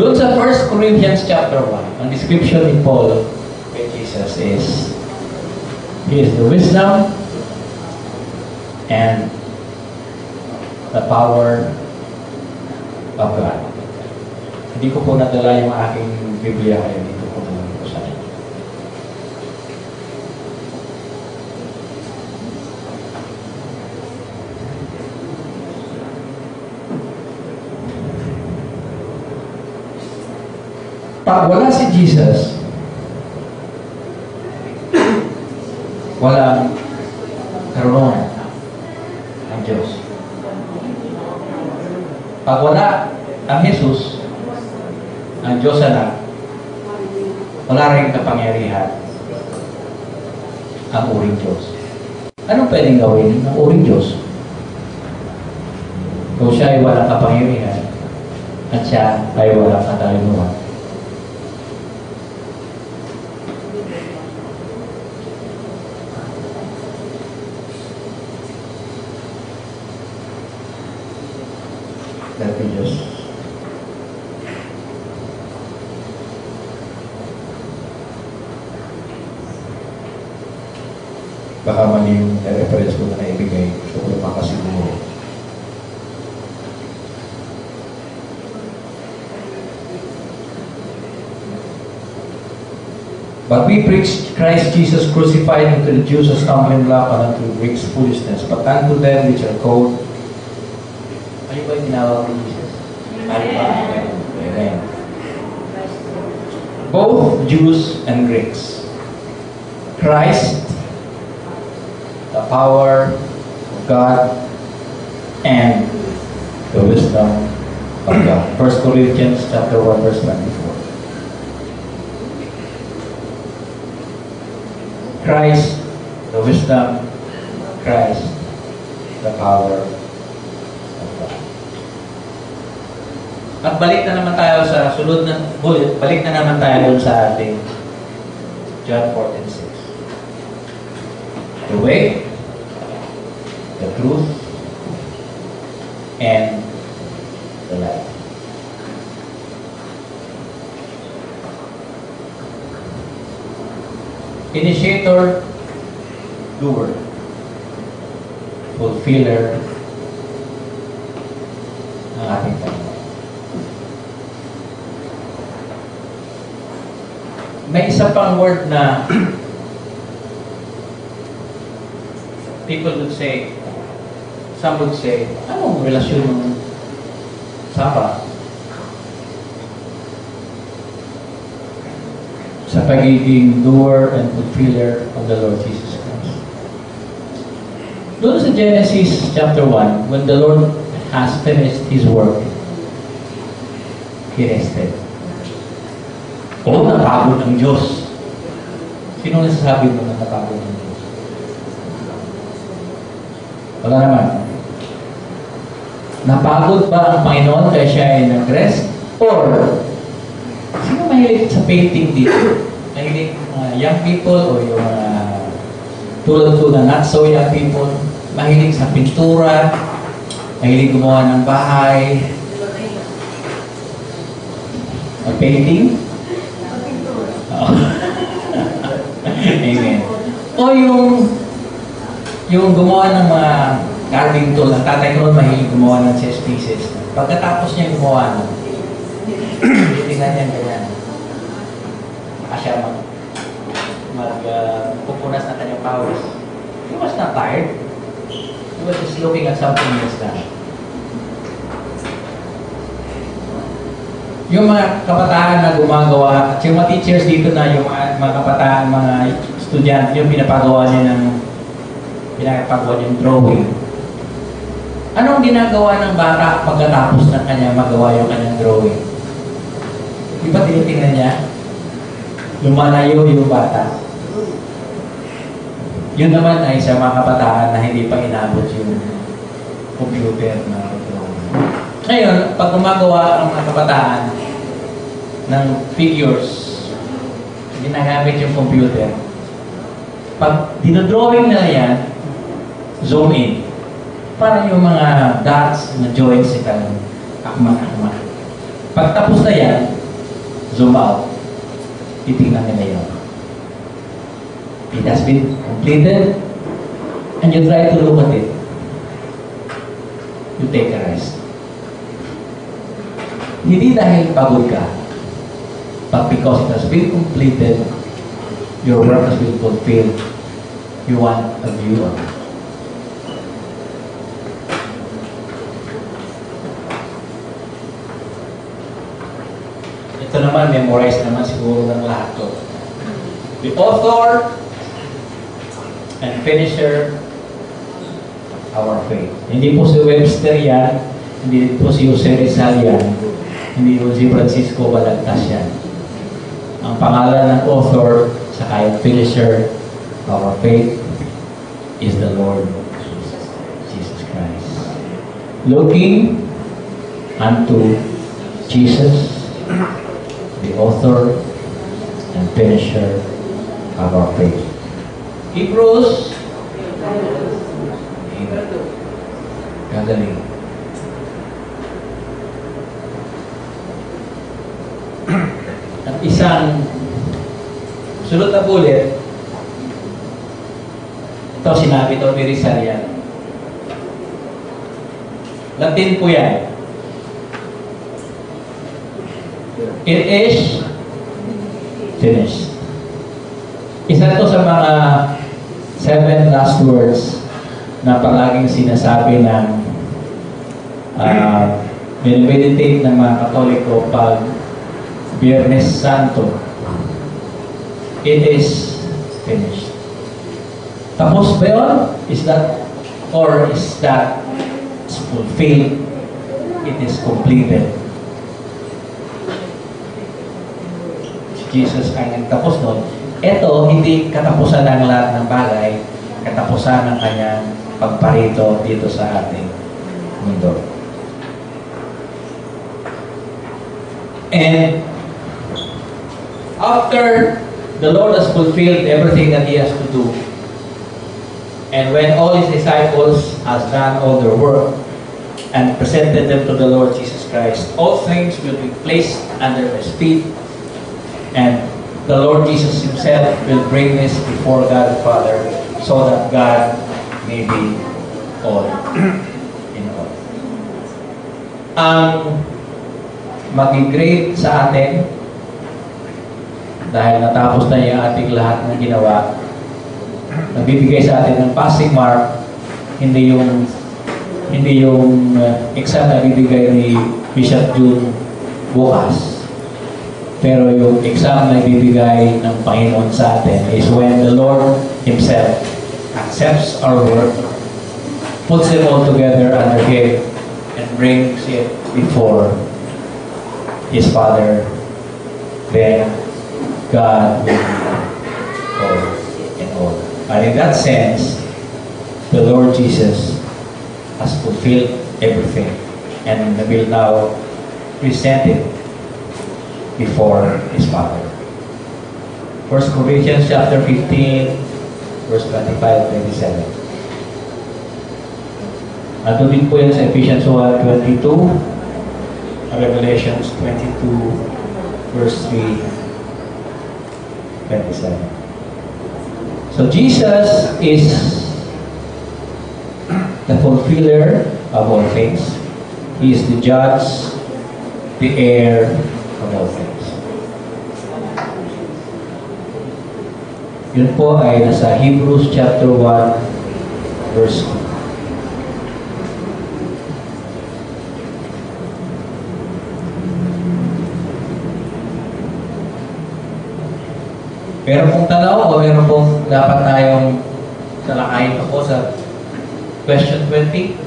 Doon sa 1 Corinthians chapter 1, ang description ni Paul kay Jesus is, He is the wisdom and the power of God. Hindi ko po nadala yung aking Biblia, kaya dito ko na lang po sa inyo. Pag wala si Jesus, walang karunungan ang Diyos. Pag wala ang Jesus, ang Diyos na, wala rin kapangyarihan ang uring Diyos. Anong pwedeng gawin ng uring Diyos? Kung siya ay walang kapangyarihan at siya ay walang katalinuhan. Let me just baka mali yung reference ko na naibigay. Gusto ko yung makasiguro. But we preach Christ Jesus crucified, unto the Jews a stumbling block, and unto the Greeks foolishness. But unto them which are called, ano ba yung tinawag ni Jesus? Ano ba? Amen. Both Jews and Greeks. Christ, the power of God, and the wisdom of God. 1 Corinthians chapter 1, verse 24. Christ, the wisdom, Christ, the power of God. At balik na naman tayo sa sunod na bullet, balik na naman tayo sa ating John 14:6. The way, the truth, and the life. Initiator, doer, fulfiller ng ating Panginoon. May isa pang word na people would say, some would say, anong relasyon ng Sapa sa pagiging doer and fulfiller of the Lord Jesus Christ? Doon sa Genesis chapter 1, when the Lord has finished His work, He rested. O, napagod ng Diyos. Sino nasasabi mo na napagod ng Diyos? Wala naman. Napagod ba ang Panginoon kaya siya ay nag-rest? Or, sino mahilig sa painting dito? Mahilig mga young people o yung mga tulad ko na not so young people, mahilig sa pintura, mahilig gumawa ng bahay, painting? Oh. Amen. O yung gumawa ng mga carving tool, ang tatay ko mahilig gumawa ng chess pieces. Pagkatapos niya gumawa nun, titingnan niya ganyan. Siya magpupunas na kanyang pawis. He was not tired. He was just looking at something else na. Yung mga kabataan na gumagawa, at yung mga teachers dito na yung mga kabataan, mga estudyante, yung pinapagawa niya ng drawing. Anong ginagawa ng bata pagkatapos ng kanya magawa yung kanyang drawing? Di ba tinitingnan niya? Lumalayo yung bata. Yun naman ay sa mga kabataan na hindi pa inabot yung computer na drawing. Ngayon, pag gumagawa ang mga kabataan ng figures, ginagamit yung computer, pag dinodrawing nila yan, zoom in. Para yung mga dots na joints ito, akma-akma. Pag tapos na yan, zoom out. Titingnan nila yun. It has been completed, and you try to look at it. You take a rest. Hindi dahil pagod ka, but because it has been completed, your work has been fulfilled, you want a view of it. Ito naman, memorize naman siguro ng lahat to. The author and finisher of our faith. Hindi po si Webster yan, hindi po si Jose Rizal yan, hindi po si Francisco Balagtas yan. Ang pangalan ng author sa yung finisher of our faith is the Lord Jesus Christ. Looking unto Jesus, the author and finisher of our faith. Hebrews. Gagaling. At isang sunod na bullet, ito sinabi ito ni Rizal yan. Latin po yan. It is finished. Isa ito sa mga 7 last words na palaging sinasabi ng minimeditate ng mga Katoliko pag Biyernes Santo. It is finished. Tapos ba yun? Is that fulfilled? It is completed. Jesus ay nagtapos nun. Ito, hindi katapusan ng lahat ng bagay, katapusan ng kanyang pagparito dito sa ating mundo. And after the Lord has fulfilled everything that He has to do, and when all His disciples has done all their work and presented them to the Lord Jesus Christ, all things will be placed under His feet, and the Lord Jesus Himself will bring this before God the Father so that God may be all in all. Ang mag-grade sa atin dahil natapos na yung ating lahat ng ginawa, nagbibigay sa atin ng passing mark, hindi yung exam na bibigay ni Bishop June bukas. Pero yung exam na ibibigay ng Panginoon sa atin is when the Lord Himself accepts our work puts them all together under Him and brings it before His Father, then God will be all in all. And in that sense, the Lord Jesus has fulfilled everything and will now present it before His Father. 1 Corinthians chapter 15, verse 25-27. Nandun din po yan sa Ephesians 1:22, Revelations 22, verse 3-27. So Jesus is the fulfiller of all things. He is the judge, the heir of all things. Yun po ay nasa Hebrews chapter 1, verse 2. Meron pong tanaw o meron pong dapat tayong salakayin pa po sa question 20?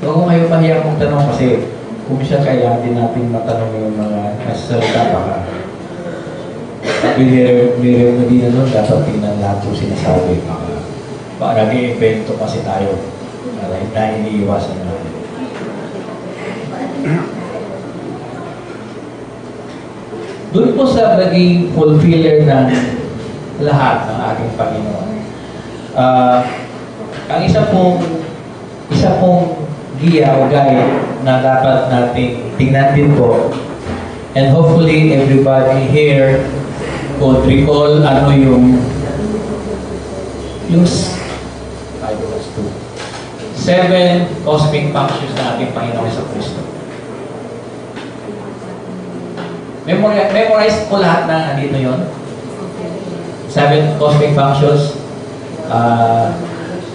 Huwag ko kayo pahiya kong tanong kasi kung siya kailangan din natin matanong yung mga nasasalita baka meron na din nun, dapat tingnan lahat yung sinasabi. Baka nag-i-evento kasi tayo na iniiwasan natin. Doon po sa naging fulfiller ng lahat ng ating Panginoon. Ang isa pong giya o guide na dapat nating tingnan din po, and hopefully everybody here could recall ano yung 7 cosmic functions na ating Panginoon sa Kristo. Memorize po lahat ng andito yon. 7 cosmic functions.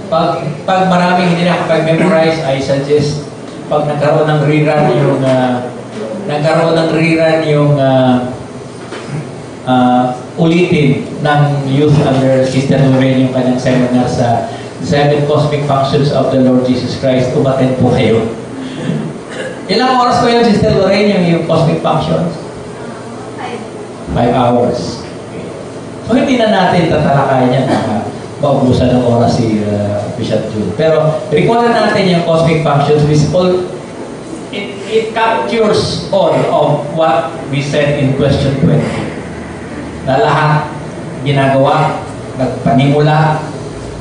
Pag maraming hindi nakapag-memorize, I suggest pag nagkaroon ng rerun yung ulitin ng youth under Sister Lorraine yung kanyang seminar sa 7 cosmic functions of the Lord Jesus Christ. Umaten po kayo. Ilang oras ko yung Sister Lorraine yung cosmic functions? 5 hours. So, hindi na natin tatalakayan yan. Maubusan ng oras si Bishop Jude. Pero, recall natin yung cosmic functions. It captures all of what we said in question 20. Na lahat ginagawa, nagpanimula,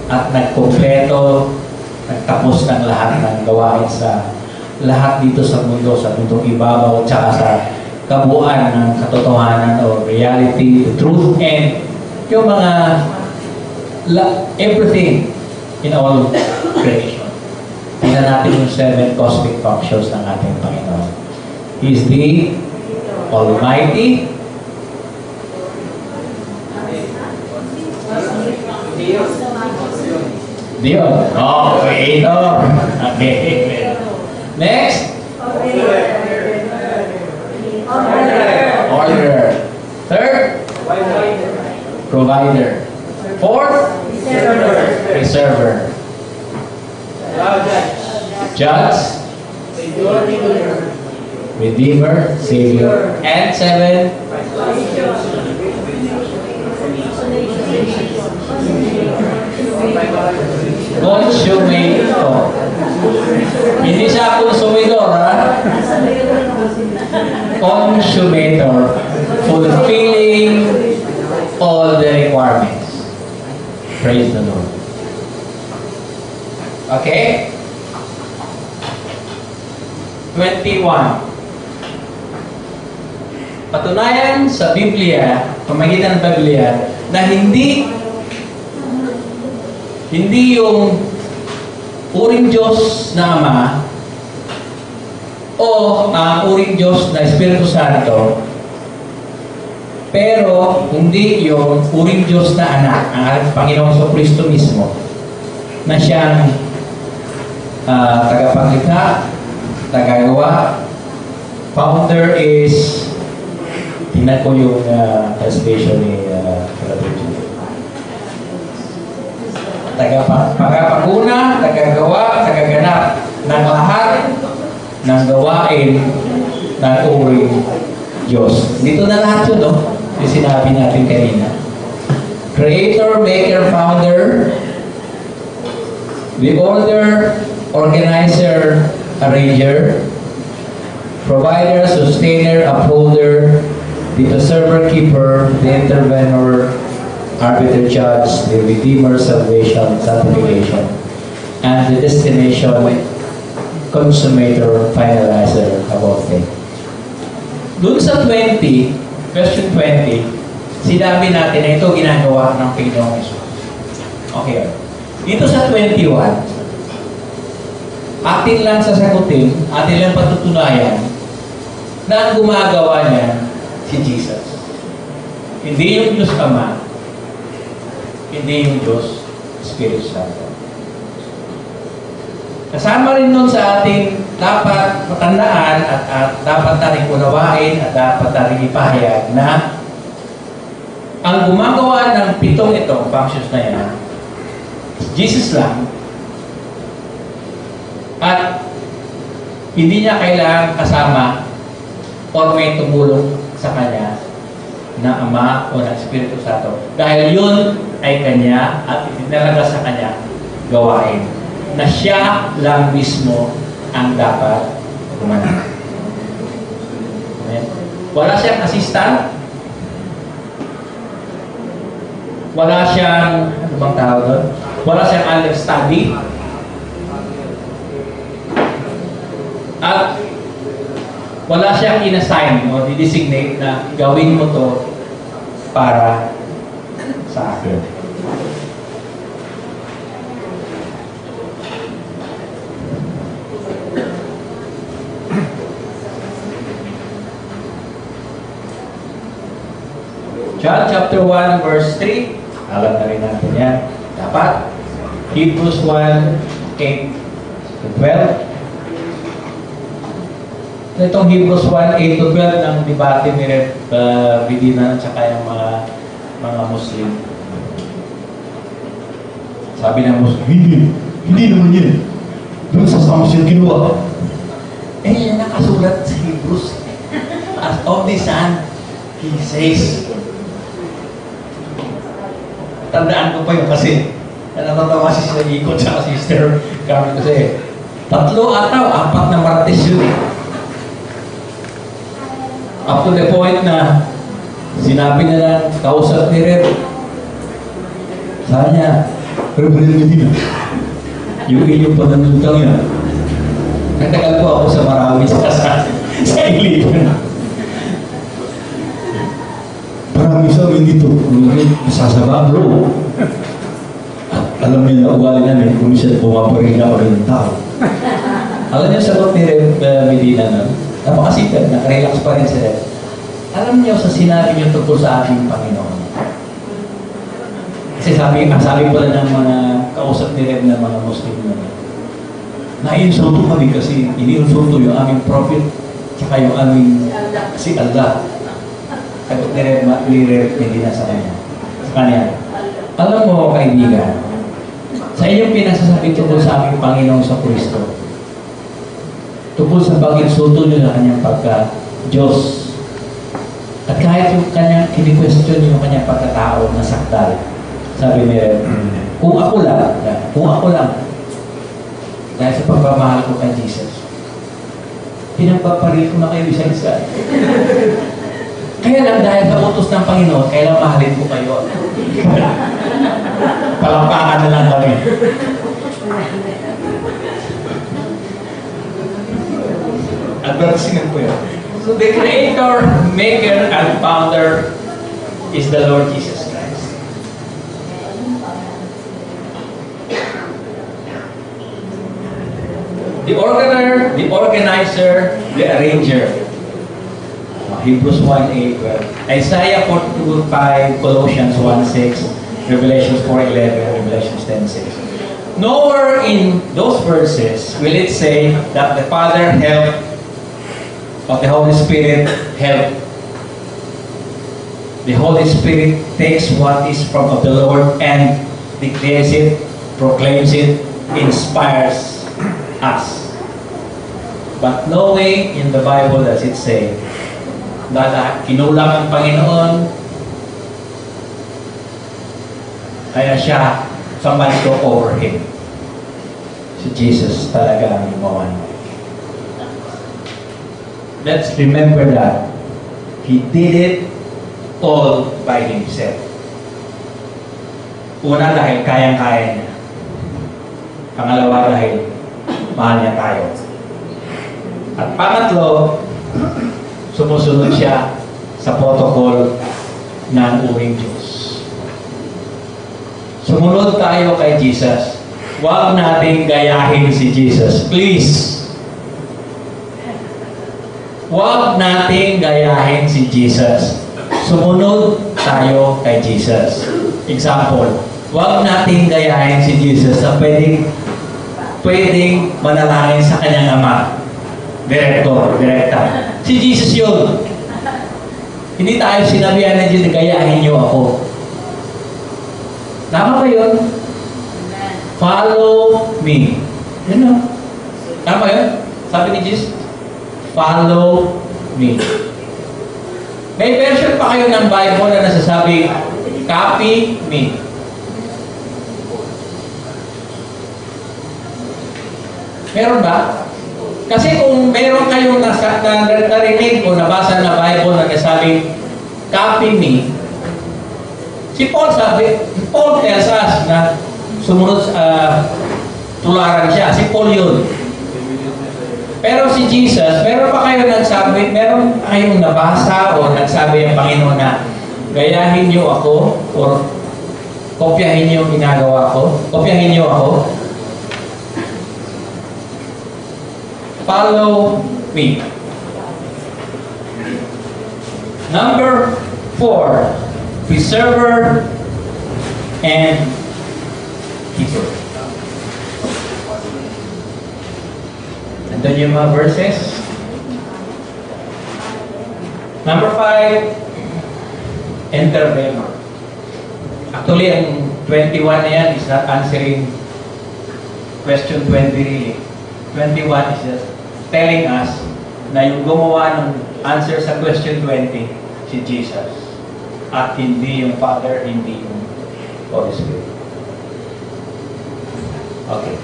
at nagkumpleto, nagtapos ng lahat ng gawain sa lahat dito sa mundong ibabaw, tsaka sa kabuuan ng katotohanan o reality, the truth, and yung mga everything in all creation. Tingnan natin yung 7 cosmic functions ng ating Panginoon. He is the Almighty, Dios. Oh, Creator. Okay. Next. Order. Third, provider. Fourth, preserver. Judge, Redeemer, Savior. And 7, Consumator. Hindi siya consumidor, ha? Consumator. Fulfilling all the requirements. Praise the Lord. Okay? 21. Patunayan sa Biblia, pamagitan ng Biblia, na hindi yung uring Diyos na Ama o uring Diyos na Espiritu Santo, pero hindi yung uring Diyos na Anak, ang ating Panginoon sa Kristo mismo, na siyang tagapaglikha, tagagawa. Founder is, tingnan ko yung translation ni Brother Jude. tagapaguna, tagagawa, tagaganap ng lahat ng gawain ng uring Diyos. Dito na lahat yun, no? Yung sinabi natin kanina. Creator, maker, founder, the order, organizer, arranger, provider, sustainer, upholder, the preserver, keeper, the intervenor, arbiter, judge, the redeemer, salvation, sanctification, and the destination, consummator, finalizer of all things. Doon sa 20, question 20, sinabi natin na ito ginagawa ng Panginoong Jesus. Okay. Dito sa 21, atin lang sasagutin, atin lang patutunayan na ang gumagawa niya si Jesus. Hindi yung Diyos Ama, hindi yung Diyos Espiritu Santo. Kasama rin nun sa ating dapat matandaan at dapat natin unawain at dapat natin ipahayag na ang gumagawa ng pitong itong functions na yan, Jesus lang, at hindi niya kailangan kasama o may tumulong sa Kanya na Ama o ng Espiritu Santo. Dahil yun ay Kanya at itinalaga sa Kanya gawain na siya lang mismo ang dapat gumanap. Wala siyang assistant, wala siyang, ano bang tawag doon? Wala siyang understudy, at wala siyang inassign o designate na gawin mo to para sa akin. John chapter 1 verse 3, alam na rin natin yan. Dapat. Hebrews 1, 8 to 12. Itong Hebrews 1, 8 to 12 ng debate ni Rev. Bidina at saka yung mga Muslim. Sabi ng Muslim, hindi naman yun. Doon sa Psalms yung ginawa. Yan nakasulat sa Hebrews. As of the Son, He says. Tandaan ko pa yun kasi natatawa si Sir Iko at si Sister Carmen kasi 3 ataw, 4 na Martes yun eh. Up to the point na sinabi nila, kausap ni Rev. Sabi niya, Reverend Medina, yung inyong pananutang yan. Nagtagal po ako sa Marawi sa Iliban. Marami sa amin dito, sasaba, bro. Alam niyo na ugali namin, kung minsan pumaparinga pa rin ng tao. Alam niyo sagot ni Rev Medina na, napakasikat, nakarelax pa rin sila. Alam niyo sa sinabi niyo tungkol sa ating Panginoon. Kasi sabi pala ng mga kausap ni Rev na mga Muslim na naiinsulto kami kasi iniinsulto yung aming prophet tsaka yung aming si Allah. Sagot ni Rev Medina sa kanya. Alam mo, kaibigan, sa inyong pinasasabi tungkol sa aming Panginoon sa Kristo, tungkol sa pag-insulto nyo na kanyang pagka-Diyos, at kahit yung kanyang kini-question yung kanyang pagkatao na sakdal, sabi ni Rev, kung ako lang, dahil sa pagmamahal ko kay Jesus, pinagpaparil ko na kayo isa-isa. Kaya lang dahil sa utos ng Panginoon, kailang mahalin ko kayo. Palampakan na lang kami. Adversing po yun. So the Creator, Maker, and Founder is the Lord Jesus Christ. The organer, the organizer, the arranger. Hebrews 1:8, Isaiah 42:5, Colossians 1:6, Revelations 4:11, Revelations 10:6. Nowhere in those verses will it say that the Father helped or the Holy Spirit helped. The Holy Spirit takes what is from of the Lord and declares it proclaims it, inspires us. But nowhere in the Bible does it say na kinulang ang Panginoon, kaya siya, somebody took over him. Si Jesus talaga ang gumawa. Let's remember that He did it all by Himself. Una, dahil kayang-kaya niya. Pangalawa, dahil mahal niya tayo. At pangatlo, sumusunod siya sa protocol ng uwing Diyos. Sumunod tayo kay Jesus. Huwag nating gayahin si Jesus. Please. Huwag nating gayahin si Jesus. Sumunod tayo kay Jesus. Example, huwag nating gayahin si Jesus na pwedeng manalangin sa kanyang ama. Direkta. Si Jesus yun. Hindi tayo sinabihan ng Diyos na gayahin niyo ako. Tama ba yun? Follow me. Yun o. Tama yun? Sabi ni Jesus, follow me. May version pa kayo ng Bible na nasasabi, copy me. Meron ba? Kasi kung meron kayong narinig o nabasa na Bible na nasabi, copy me, si Paul tells us na sumunod tularan siya. Si Paul yun. Pero si Jesus, meron pa kayo nagsabi, meron kayong nabasa o nagsabi ang Panginoon na gayahin niyo ako or kopyahin niyo ginagawa ko? Kopyahin niyo ako? Follow me. Number 4, preserver and keeper. Andun yung mga verses. Number 5, intervenor. Actually, ang 21 na yan is not answering question 20 really. 21 is just telling us na yung gumawa ng answer sa question 20, si Jesus. At hindi yung Father, hindi yung Holy Spirit. Okay.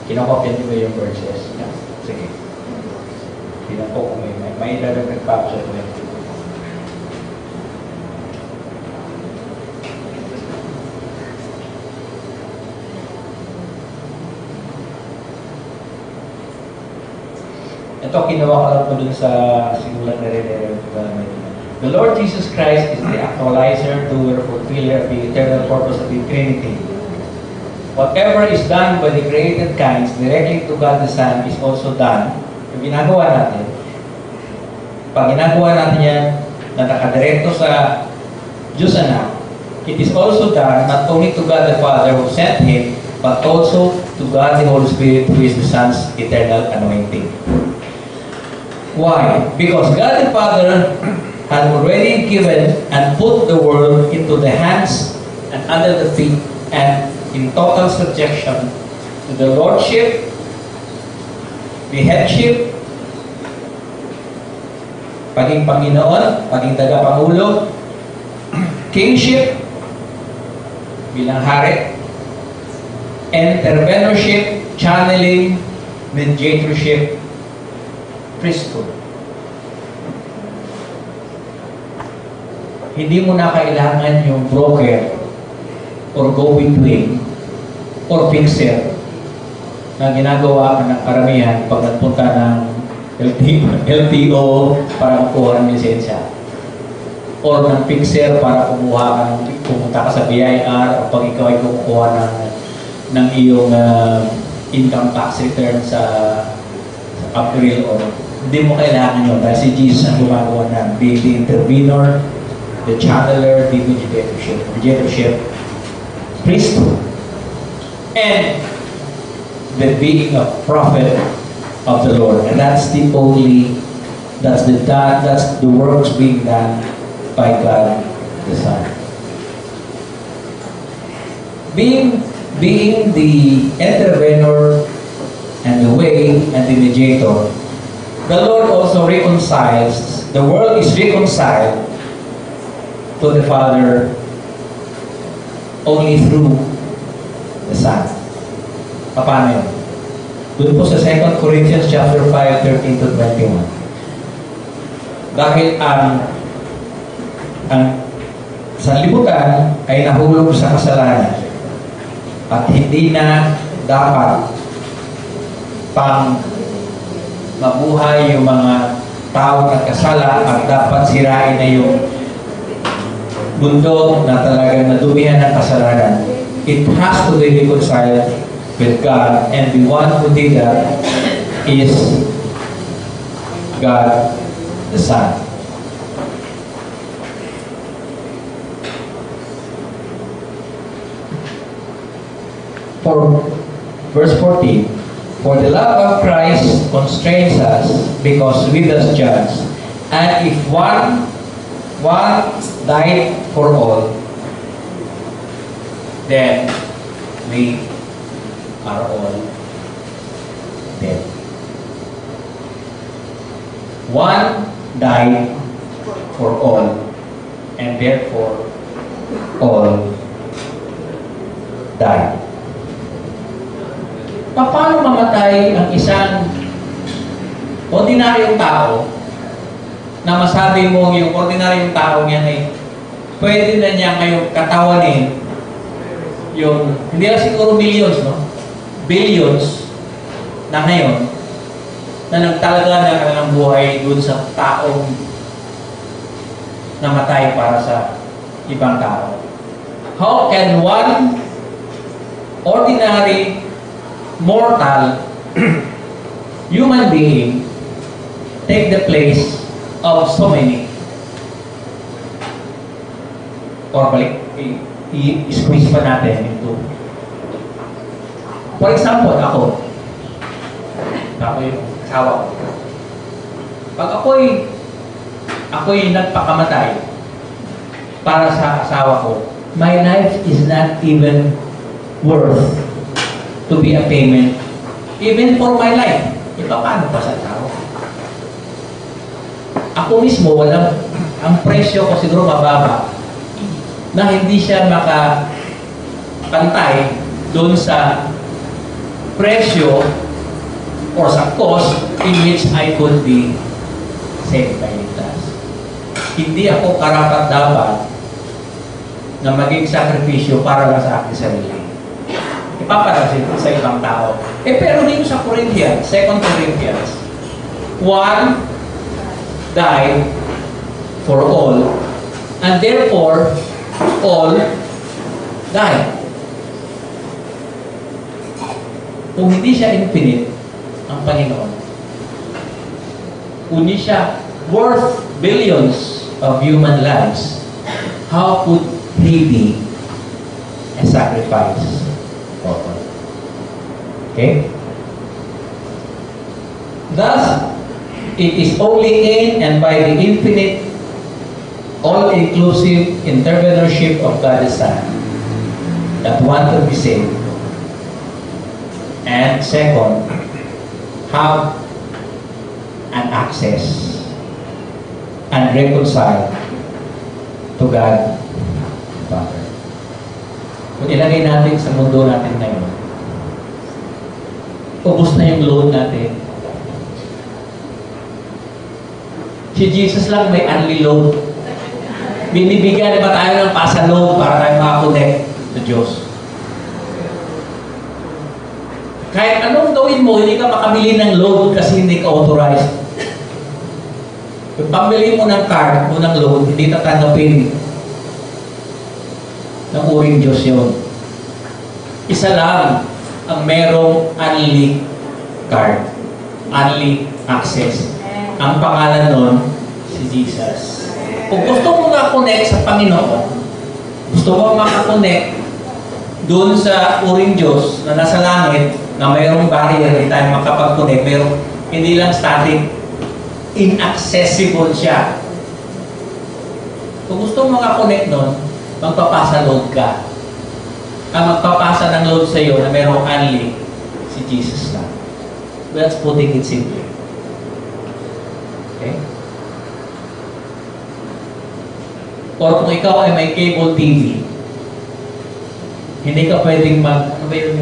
Kinokopya niyo ba yung verses? Yeah. Sige. Kinoko ko may dadagdag pa ako sa 20. Ito, kinuha ko lang po dun sa simulan na rin. The Lord Jesus Christ is the actualizer, doer, fulfiller of the eternal purpose of the Trinity. Whatever is done by the created kinds directly to God the Son is also done. Yung ginagawa natin, pag ginagawa natin yan na nakadirekto sa Diyos Anak, it is also done not only to God the Father who sent Him, but also to God the Holy Spirit who is the Son's eternal anointing. Why? Because God the Father had already given and put the world into the hands and under the feet and in total subjection to the Lordship, the headship, paging Panginoon, paging tagapangulo, kingship, bilang hari, intervenorship, channeling, mediatorship, priesthood. Hindi mo na kailangan yung broker or go-between or fixer na ginagawa ka ng karamihan pag nagpunta ng LTO para makuha ng lisensya or ng fixer para pumunta ka sa BIR o pag ikaw ay kumukuha ng iyong income tax return sa April or hindi mo kailangan yun dahil si Jesus ang gumagawa ng the intervenor, the channeler, the mediatorship, priesthood, and the being a prophet of the Lord. And that's the works being done by God the Son. being the intervenor and the way and the mediator, the Lord also reconciles, the world is reconciled to the Father only through the Son. Paano yun? Doon po sa 2 Corinthians chapter 5, 13 to 21. Dahil ang sanlibutan ay nahulog sa kasalanan at hindi na dapat pang mabuhay yung mga tao na kasala at dapat sirain na yung mundo na talagang nadumihan ng kasalanan. It has to be reconciled with God, and the one who did that is God the Son. For verse 14, for the love of Christ constrains us because we thus judge, and if one died for all, then we are all dead. One died for all, and therefore all died. Paano mamatay ang isang ordinaryong tao na masabi mo yung ordinaryong tao niyan ay pwede na niya kayong katawanin yung, hindi lang siguro millions, no? Billions na ngayon na nagtalaga na kanilang buhay dun sa taong namatay para sa ibang tao. How can one ordinary mortal human being take the place of so many? Or balik, i-squeeze pa natin into. For example, ako yung asawa ko. Pag ako'y nagpakamatay para sa asawa ko, my life is not even worth to be a payment even for my life. Paano pa sa tao? Ako mismo, ang presyo ko siguro mababa na hindi siya makapantay doon sa presyo or sa cost in which I could be saved by ligtas. Hindi ako karapat-dapat na maging sakripisyo para lang sa aking sarili. Ipaparasin sa ibang tao. Pero dito sa Corinthians, 2 Corinthians, one died for all, and therefore all died. Kung hindi siya infinite, ang Panginoon, kung hindi siya worth billions of human lives, how could He be a sacrifice? Okay? Thus, it is only in and by the infinite, all-inclusive intervenorship of God the Son that one could be saved. And second, have an access and reconcile to God the Father. Kung ilagay natin sa mundo natin ngayon, ubos na yung load natin. Si Jesus lang may only load. Binibigyan ba tayo ng pasa load para tayo makakonect sa Diyos? Kahit anong gawin mo, hindi ka makabili ng load kasi hindi ka authorized. Kung pambili mo ng card mo ng load, hindi tatanggapin ng uring Diyos yun. Isa lang ang merong only card, only access. Ang pangalan nun, si Jesus. Kung gusto mo makakonect sa Panginoon, gusto mo makakonect doon sa uring Diyos na nasa langit, na mayroong barrier, hindi tayo makapag-connect, hindi lang static, inaccessible siya. Kung gusto mo makakonect nun, magpapasa load ka. ang magpapasa ng load sa iyo na merong only si Jesus lang. That's putting it simply. Okay? Or kung ikaw ay may cable TV, hindi ka pwedeng ano ba yun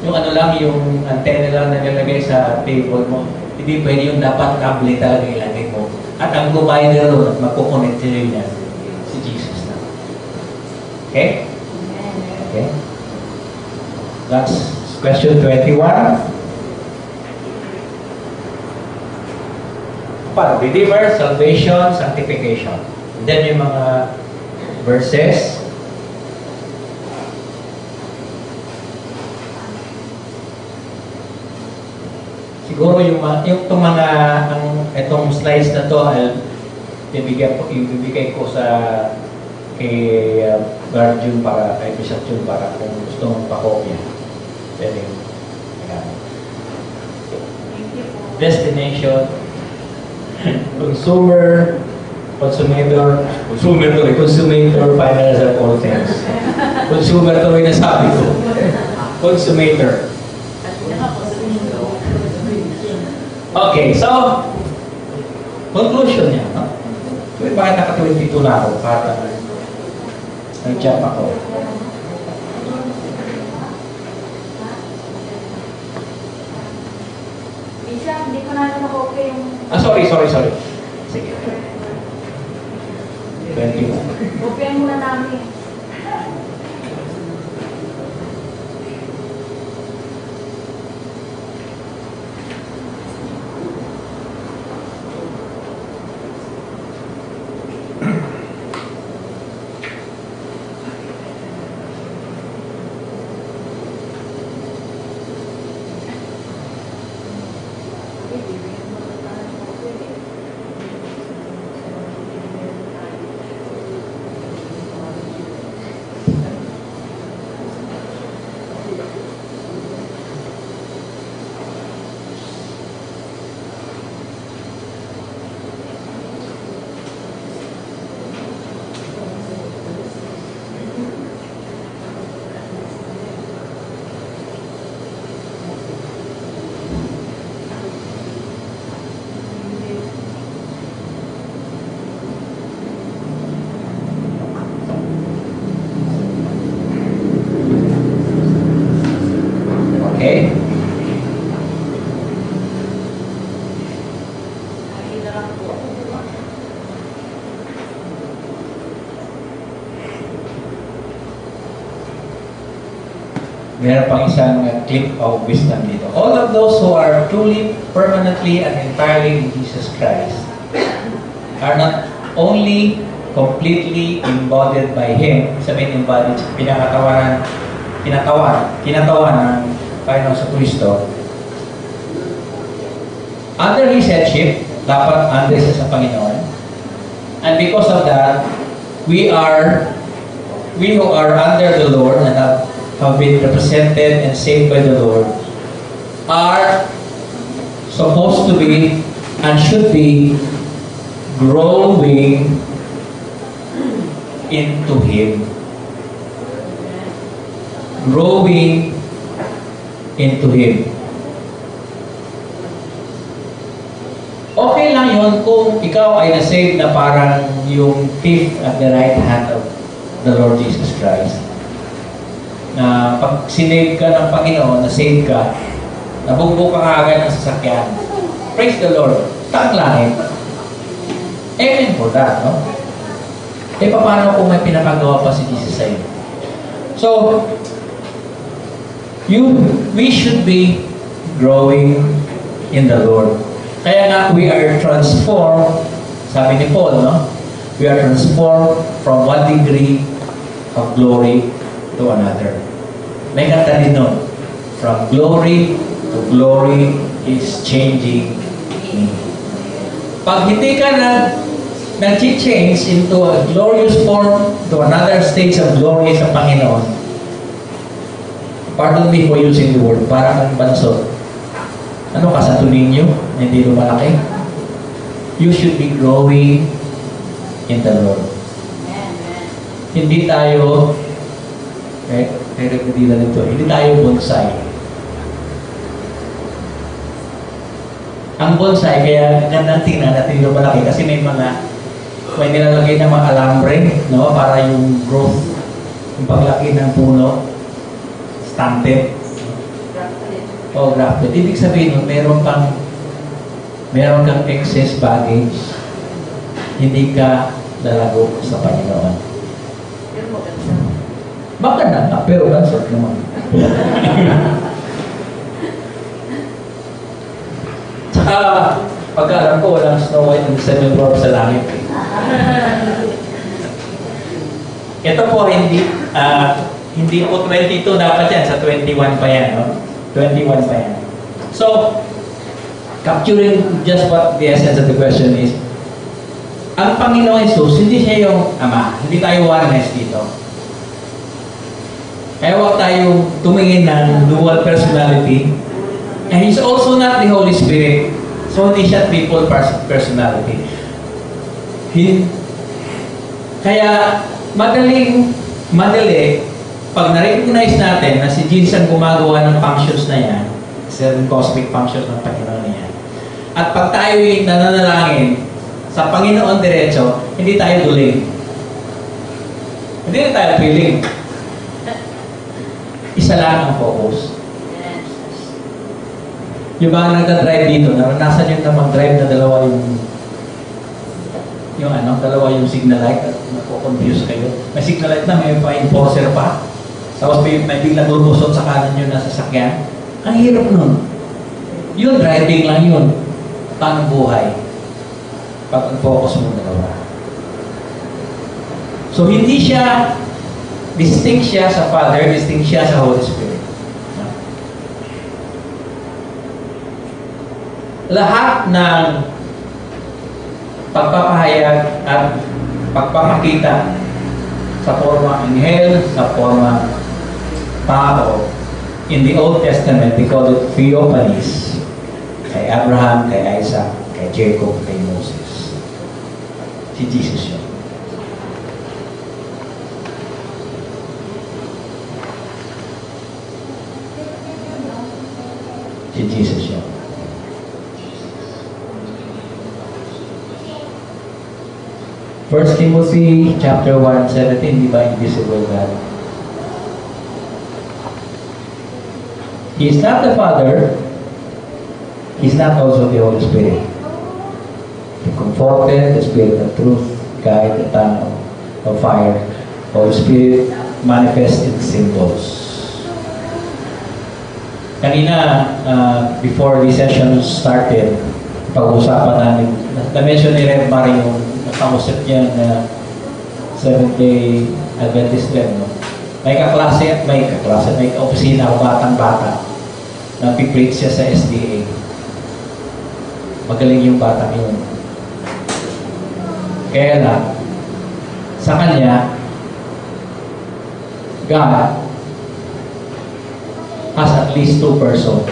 yung ano lang, yung antenna lang na nilagay sa table mo. Hindi pwede yung dapat cable talaga ilagay mo. At ang provider ron at magkukonect sa'yo niya, si Jesus na. Okay? Okay? That's question 21. Para Redeemer, Salvation, Sanctification. And then yung mga verses. Siguro itong mga itong slides na to ay ibibigay ko sa kay Brother June para kay Bishop June para kung gusto mong pakopya. Pwede. Ayan. Destination, consumator, finance and all things. Consumer to rin nasabi ko. Consumator. Okay, so, conclusion niya, no? Kaya bakit naka-22 na ako? Para nag-jump ako. Bisa, hindi ko na okay yung... Sorry. Sige. 21. Kopyahin muna namin. Okay? Meron pang isang clip of wisdom dito. All of those who are truly, permanently, and entirely in Jesus Christ are not only completely embodied by Him, sabihin embodied, kinatawanan ng Panginoon sa Kristo. Under His headship, dapat under siya sa Panginoon. And because of that, we who are under the Lord and have been represented and saved by the Lord are supposed to be and should be growing into Him. Growing into Him. Okay lang yun kung ikaw ay na-save na parang yung thief at the right hand of the Lord Jesus Christ. Na pag sinave ka ng Panginoon, na-save ka, nabugbo ka agad ng sasakyan. Praise the Lord. Tang langit. Amen for that, no? Paano kung may pinapagawa pa si Jesus sa iyo? So, we should be growing in the Lord. Kaya nga, we are transformed, sabi ni Paul, no? We are transformed from one degree of glory to another. May kanta din nun. From glory to glory is changing me. Pag hindi ka nag-change into a glorious form to another stage of glory sa Panginoon, pardon me for using the word, parang ang banso. Ano ka sa tulinyo na hindi lumalaki? You should be growing in the Lord. Hindi tayo Kay Rev. Dila nito, hindi tayo bonsai. Ang bonsai, kaya gandang tingnan natin yung malaki kasi may nilalagay na mga alambre, no? Para yung growth, yung paglaki ng puno, stunted. O grafted. Ibig sabihin nun, meron kang excess baggage, hindi ka lalago sa Panginoon. Maganda na, pero gansot naman. Tsaka, pagka-alam ko, walang Snow White and the Seven Dwarfs sa langit. Ito po, hindi po 22 dapat yan, sa 21 pa yan, no? 21 pa yan. So, capturing just what the essence of the question is, ang Panginoon Jesus, hindi siya yung Ama. Hindi tayo oneness dito. Kaya huwag tayo tumingin ng dual personality. And He's also not the Holy Spirit. So, hindi siya triple personality. Kaya, madali, pag na-recognize natin na si Jesus ang gumagawa ng functions na yan, seven cosmic functions ng Panginoon na yan, at pag tayo'y nananalangin sa Panginoon diretso, hindi tayo duling. Hindi na tayo piling. Isa lang ang focus. Yung mga nagda-drive dito, naranasan nyo na mag-drive na dalawa yung signal light at napo-confuse kayo. May signal light na, may pa-enforcer pa. Tapos may biglang lumusot sa kanan nyo na sasakyan. Ang hirap nun. Yun, driving lang yun. Paano buhay? Pag focus mo dalawa. So, hindi siya distinct siya sa Father, distinct siya sa Holy Spirit. Lahat ng pagpapahayag at pagpapakita sa forma anghel, sa forma tao, in the Old Testament, they call it theophanies. Kay Abraham, kay Isaac, kay Jacob, kay Moses. Si Jesus yun. Si Jesus yun. First Timothy chapter 1:17, di ba, invisible God? He is not the Father, He is not also the Holy Spirit. The Comforter, the Spirit of Truth, Guide, the Tongue of Fire, Holy Spirit manifest in symbols. Kanina, before the session started, pag-usapan namin, na-mention ni Rev Mario yung nakausap niya na Seventh-day Adventist rin, no? May kaklase, may opisina o batang-bata na pipreach siya sa SDA. Magaling yung batang yun. Kaya lang, sa kanya, God has at least two persons.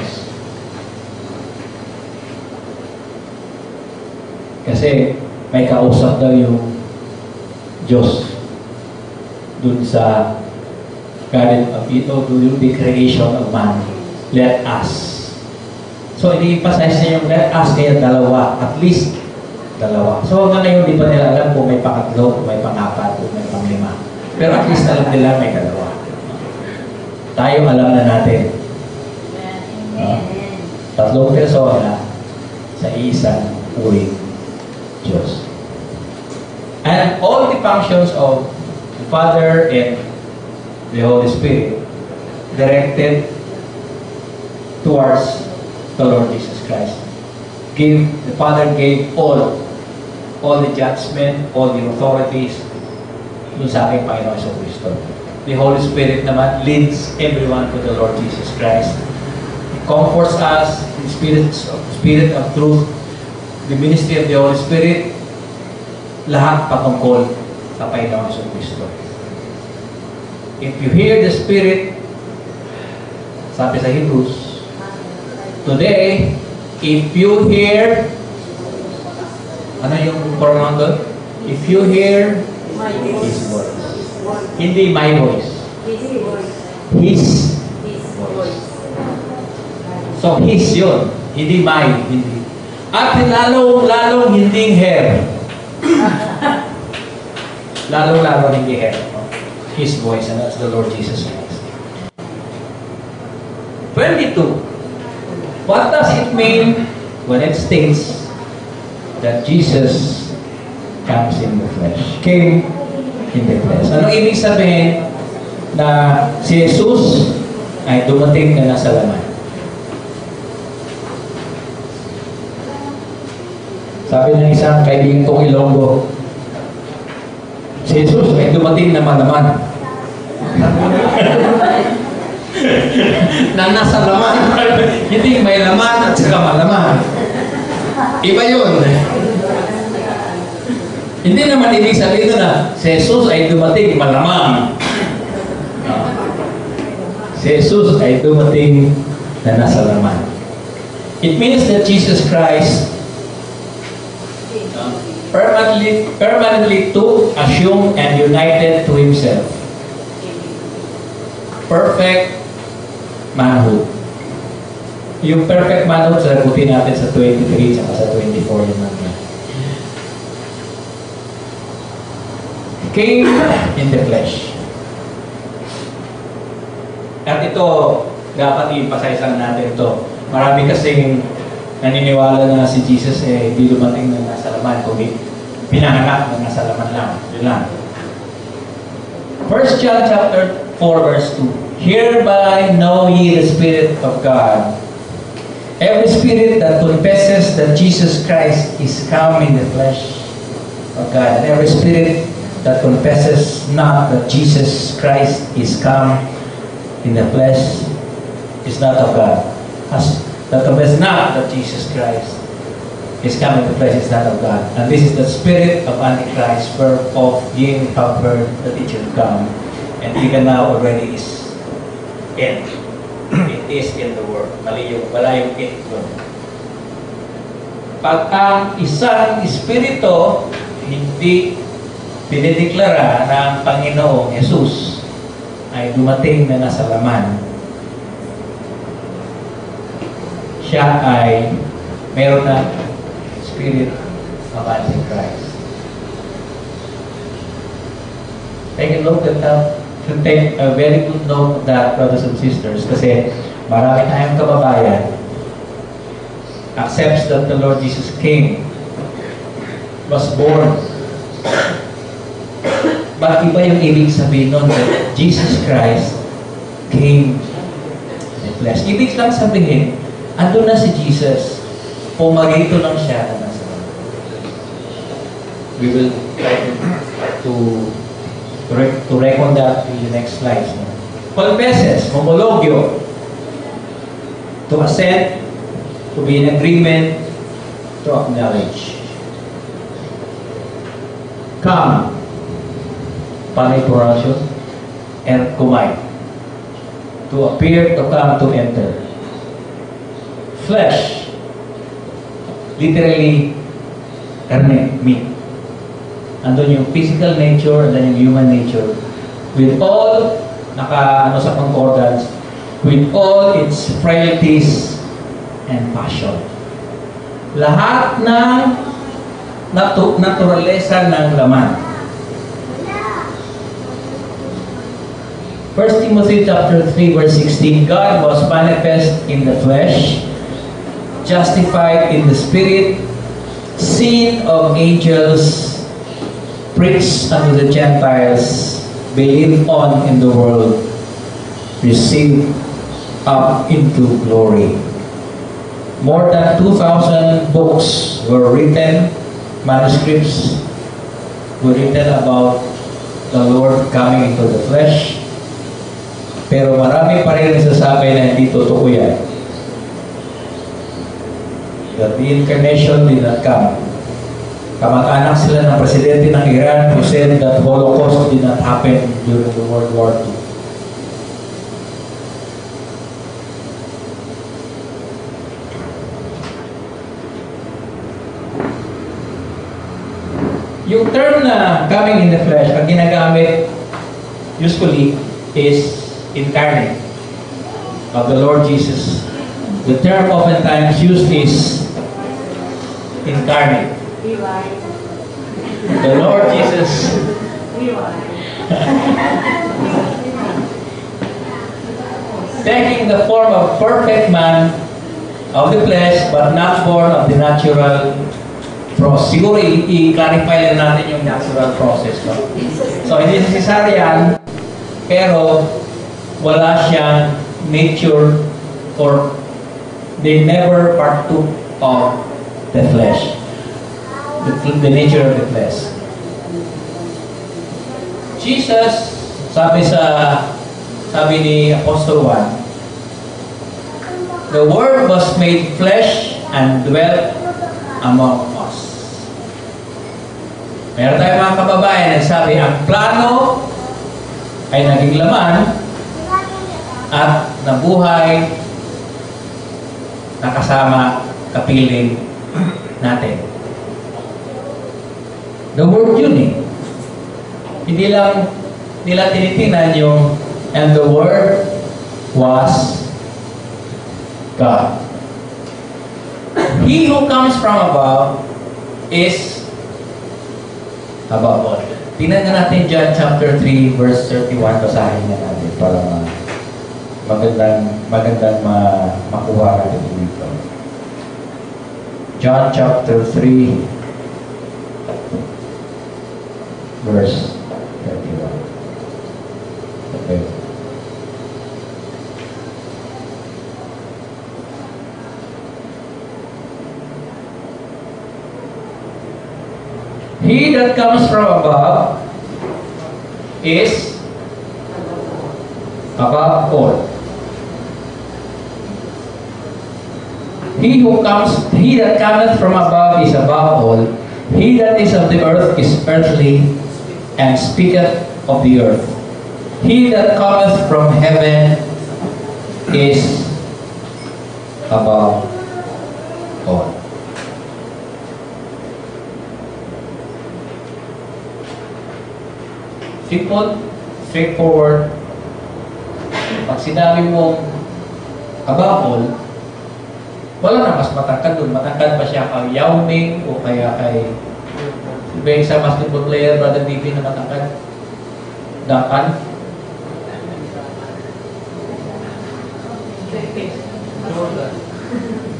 Kasi may kausap daw yung Diyos dun sa Garden of Eden, dun the creation of man. Let us. So, ini-emphasize niya yung let us, kaya dalawa. At least, dalawa. So, hanggang ngayon, di pa nila alam kung may pangatlo, kung may pangapat, kung may panglima. Pero at least alam nila may dalawa. Tayo alam na natin. Tatlong persona sa isang uring Diyos. And all the functions of the Father and the Holy Spirit directed towards the Lord Jesus Christ. The Father gave all the judgment, all the authorities dun sa aking Panginoon Jesucristo. The Holy Spirit naman leads everyone to the Lord Jesus Christ. He comforts us, the Spirit of truth, the ministry of the Holy Spirit, lahat patungkol sa Panginoon Jesucristo. If you hear the Spirit, sabi sa Hebrews, today, if you hear, ano yung pronoun doon? If you hear His voice. Hindi my voice. His voice. So, His yun. Hindi my. Hindi. At lalong hindi her. Lalong hindi her. His voice, and that's the Lord Jesus Christ. 22. What does it mean when it states that Jesus comes in the flesh? Came in the flesh. Anong ibig sabihin na si Jesus ay dumating na nasa laman? Sabi ng isang kaibigan kong Ilonggo, si Jesus ay dumating na malaman. Na nasa laman. Hindi may laman at saka malaman. Iba yun. Hindi naman ibig sabihin na si Jesus ay dumating malamang. Si Jesus ay dumating na nasa laman. It means that Jesus Christ permanently took, assumed, and united to Himself perfect manhood. Yung perfect manhood, sagutin natin sa 23 at sa 24 yung natin. Came in the flesh. At ito, dapat i-emphasize natin ito. Marami kasing naniniwala na si Jesus hindi dumating na nasa laman, kundi pinanganak na nasa laman lang. Yun lang. 1 John chapter 4 verse 2. Hereby know ye the Spirit of God. Every spirit that confesses that Jesus Christ is come in the flesh of God, and every spirit that confesses not that Jesus Christ is come in the flesh is not of God. As that confess not that Jesus Christ is come in the flesh is not of God. And this is the spirit of Antichrist, whereof ye have heard that it should come, and even now already is in. It is in the world. Mali yung, wala yung it doon. Pag ang isang espiritu hindi dinideklara ng Panginoong Jesus ay dumating na nasa laman, siya ay meron na spirit of Antichrist. Take a look at that. To take a very good note of that, brothers and sisters, kasi marami tayong kababayan accepts that the Lord Jesus came, was born. But iba yung ibig sabihin nun that Jesus Christ came in flesh. Ibig lang sabihin, andun na si Jesus, pumarito lang siya na nasa. We will try to reckon that in the next slides. Confesses, homologio, to assent, to be in agreement, to acknowledge. Come, panay pronunciation, and kumai, to appear, to come, to enter. Flesh, literally, carne, meat. Andun yung physical nature and then yung human nature with all sa concordance, with all its frailties and passion. Lahat ng naturalesa ng laman. 1 Timothy chapter 3 verse 16, God was manifest in the flesh, justified in the spirit, seen of angels, preached unto the Gentiles, believed on in the world, received up into glory. More than 2,000 books were written, manuscripts were written about the Lord coming into the flesh. Pero marami pa rin nagsasabi na hindi totoo yan. That the incarnation did not come. Kamag-anak sila ng presidente ng Iran who said that Holocaust did not happen during the World War II. Yung term na coming in the flesh, ang ginagamit usually is incarnate of the Lord Jesus. The term oftentimes used is incarnate. The Lord Jesus taking the form of perfect man of the flesh but not born of the natural process. Siguro i-clarify lang natin yung natural process. No? So, hindi siya cesarean, pero wala siyang nature or they never partook of the flesh. The nature of the flesh. Jesus, sabi ni Apostle 1, the Word was made flesh and dwelt among us. Meron tayong mga kababayan na sabi, ang plano ay naging laman at nabuhay nakasama kapiling natin. The Word yun eh. Hindi lang nila tinitingnan yung and the Word was God. He who comes from above is above all. Tingnan nga natin John chapter 3 verse 31. Basahin nga natin para magandang makuha natin dito. John chapter 3 verse 31. Okay. He that comes from above is above all. He that cometh from above is above all. He that is of the earth is earthly, and speaketh of the earth. He that cometh from heaven is above all. Simple, straightforward. Pag sinabi mo above all, wala na mas matangkad doon. Matangkad pa siya kay Yao Ming o kaya kay iba yung sa basketball player, Brother DP na matangkad. Dakan.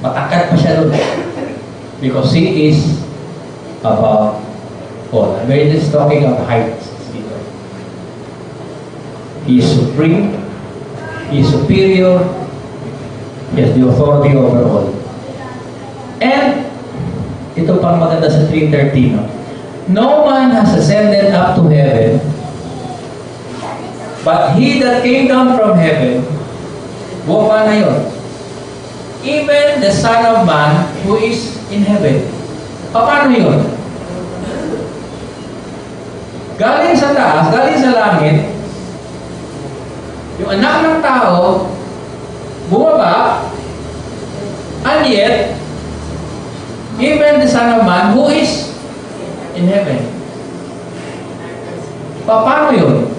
Matangkad pa siya doon. Because he is above all. We're just talking of height. He is supreme. He is superior. He has the authority over all. And ito pang maganda sa 3:13. No man has ascended up to heaven, but he that came down from heaven, buka na yun. Even the Son of Man who is in heaven. Paano yun? Galing sa taas, galing sa langit, yung anak ng tao, bumaba, and yet, even the Son of Man who is in heaven. Paano yun?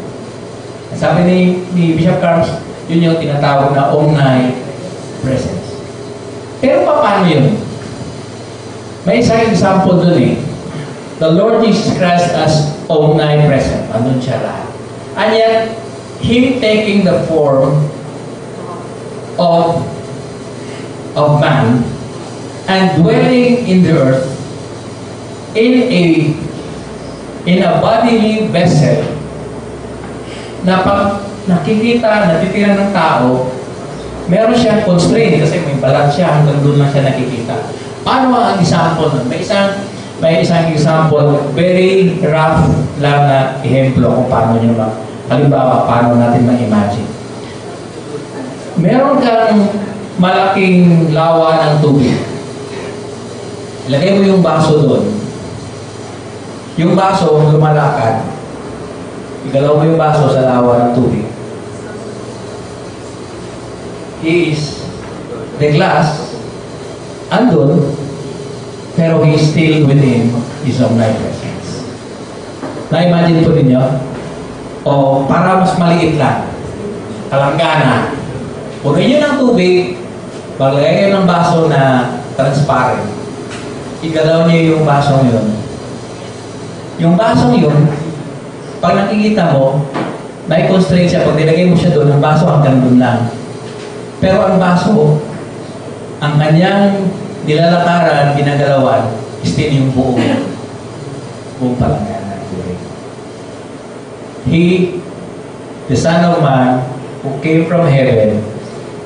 Sabi ni Bishop Carlos, yun yung tinatawag na omnipresence. Pero paano yun? May isang example dun eh. The Lord Jesus Christ as omnipresent. Andun siya lahat. And yet, Him taking the form of man and dwelling in the earth in a bodily vessel na pag nakikita, natitira ng tao, meron siyang constraint kasi may balat siya, hanggang doon lang siya nakikita. Paano ang example nun? May isang example, very rough lang na ehemplo kung paano nyo halimbawa, paano natin ma-imagine. Meron kang malaking lawa ng tubig. Ilagay mo yung baso doon. Yung baso, lumalakad. Igalaw mo yung baso sa lawa ng tubig. He is the glass, andun, pero he is still within his omnipresence. Na-imagine po ninyo? O para mas maliit lang. palanggana. Punuin nyo ng tubig, maglagay kayo ng baso na transparent. Igalaw nyo yung basong yun. Yung basong yun, pag nakikita mo, may constraint siya. Pag nilagay mo siya doon, ang baso hanggang doon lang. Pero ang baso, ang kanyang nilalakaran, ginagalawan, still yung buong palanggana. He, the Son of Man, who came from heaven,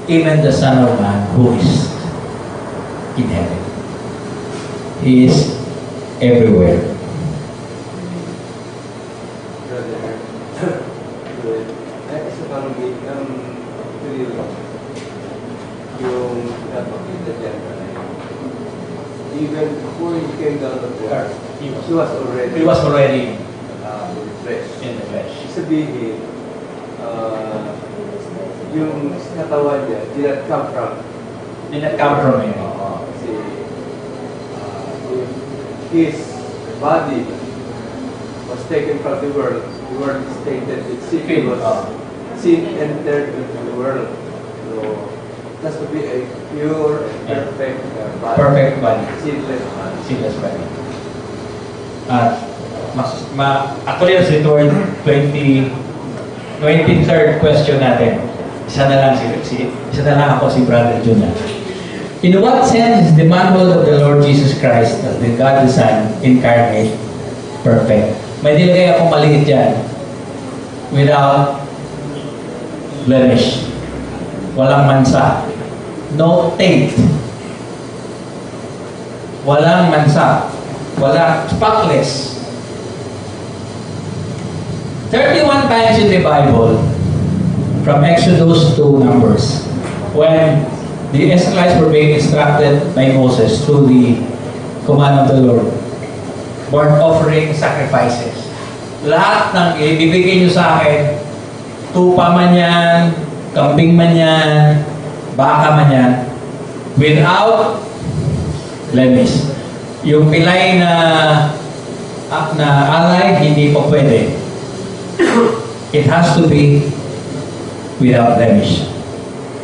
even the Son of Man who is in heaven. He is everywhere. Even before he came down to earth, he was already He was already in in the flesh. the flesh. Sabihin, yung katawan niya did not come from Did not come from him. Kasi his body was taken from the world stated that sin entered into the world. So it has to be a pure and perfect body. Perfect body. Sinless body. Sinless body. At actually, it's toward 23rd question natin. Isa na lang ako si Brother Juna. In what sense is the manhood of the Lord Jesus Christ as the God the Son incarnate perfect? May nilagay akong maliit yan. Without blemish. Walang mansa. No taint. Walang mansa. Wala, spotless. 31 times in the Bible, from Exodus to Numbers, when the Israelites were being instructed by Moses through the command of the Lord, burnt offering, sacrifices. Lahat ng ibibigay nyo sa akin, tupa man yan, kambing man yan, baka man yan, without blemish. Yung pilay na alay, hindi po pwede. It has to be without blemish.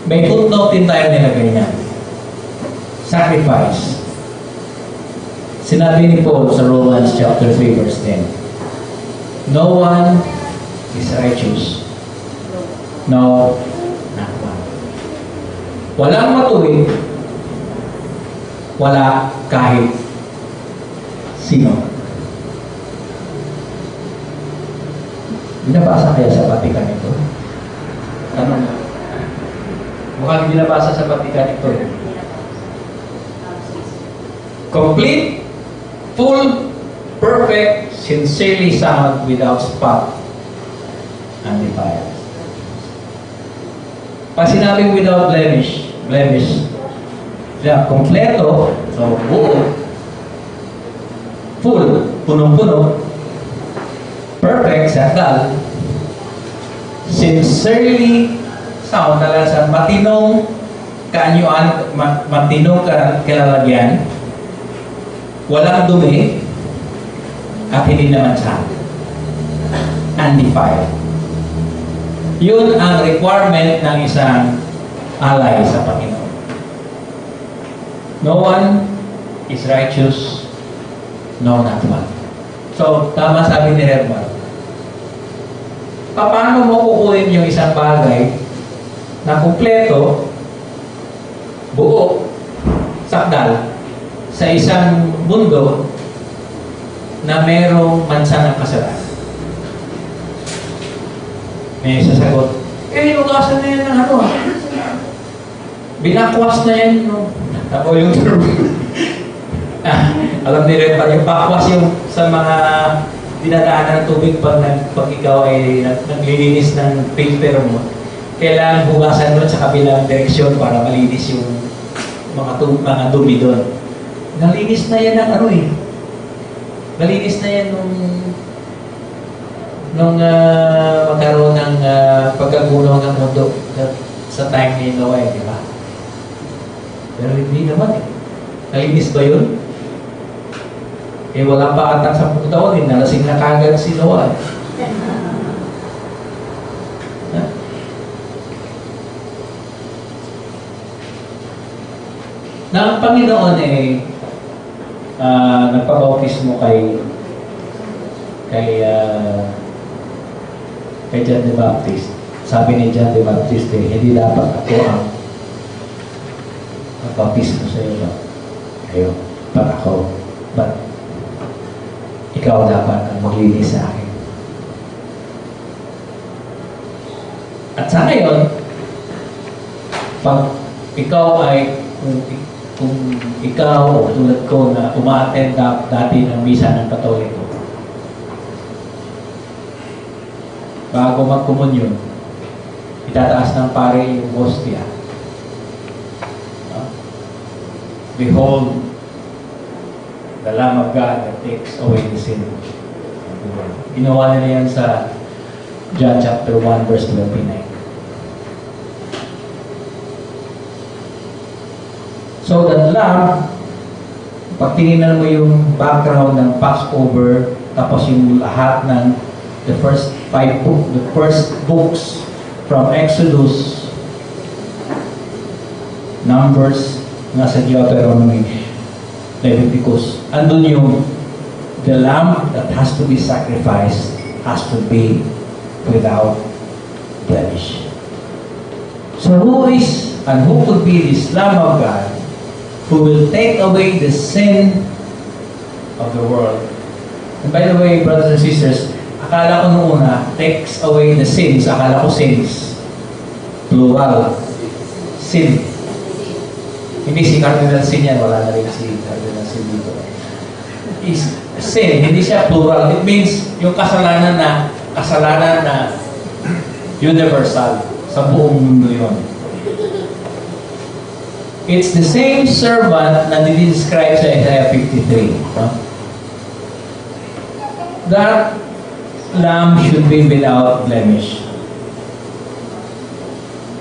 May footnote din tayo nilagay niya. Sacrifice. Sinabi ni Paul sa Romans chapter 3 verse 10. No one is righteous. No, not one. Walang matuwid. Wala kahit sino. Binabasa kaya sa Vatican ito? Ano? Mukhang binabasa sa Vatican ito. Complete, full, perfect, sincerely sound, without spot, undefiled. Pag sinabing without blemish, kompleto, so buo, full, punong-puno, perfect, sandal, sincerely sound, talaga matinong kaanyuan, matinong kalalagyan, walang dumi, at hindi naman sa undefiled. Yun ang requirement ng isang alay sa Panginoon. No one is righteous, no, not one. So, tama sabi ni Herman, paano mo kukunin yung isang bagay na kumpleto, buo, sakdal, sa isang mundo na merong mansa ng kasalanan? May sasagot, inugasan na yan ng ano, binakwas na yan, no? Ako yung term. Alam ni Red, yung bakwas yung sa mga dinadaanan ng tubig pag ikaw ay naglilinis ng filter mo, kailangan hugasan doon sa kabilang direksyon para malinis yung mga dumi doon. Nalinis na yan ng ano eh. Nalinis na yan nung magkaroon ng pagkagunaw ng mundo sa time ni Noah, di ba? Pero hindi naman eh. Nalinis ba yun? Eh wala pa atang 10 taon eh. Nalasing na kagad si Noah. na ang Panginoon nagpabautismo kay John the Baptist. Sabi ni John the Baptist, hindi dapat ako ang magbautismo sa iyo. Ayun, but ikaw dapat ang maglinis sa akin. At sa ngayon, pag ikaw ay, kung ikaw o tulad ko na uma-attend dati ng misa ng Katoliko, bago magkomunyon, itataas ng pare yung hostia. Behold, the Lamb of God that takes away the sin of the world. Ginawa nila yan sa John chapter 1 verse 29. So that lamb, pag tinignan mo yung background ng Passover, tapos yung lahat ng the first books from Exodus, Numbers, nasa Deuteronomy, Leviticus, andun yung the lamb that has to be sacrificed has to be without blemish. So who could be this Lamb of God who will take away the sin of the world? And by the way, brothers and sisters, akala ko noong una, takes away the sins. Akala ko sins. Plural. Sin. Hindi si Cardinal Sin yan. Wala na rin si Cardinal Sin dito. Is sin. Hindi siya plural. It means yung kasalanan na universal. Sa buong mundo yun. It's the same servant na describe sa Isaiah 53. No? That lamb should be without blemish.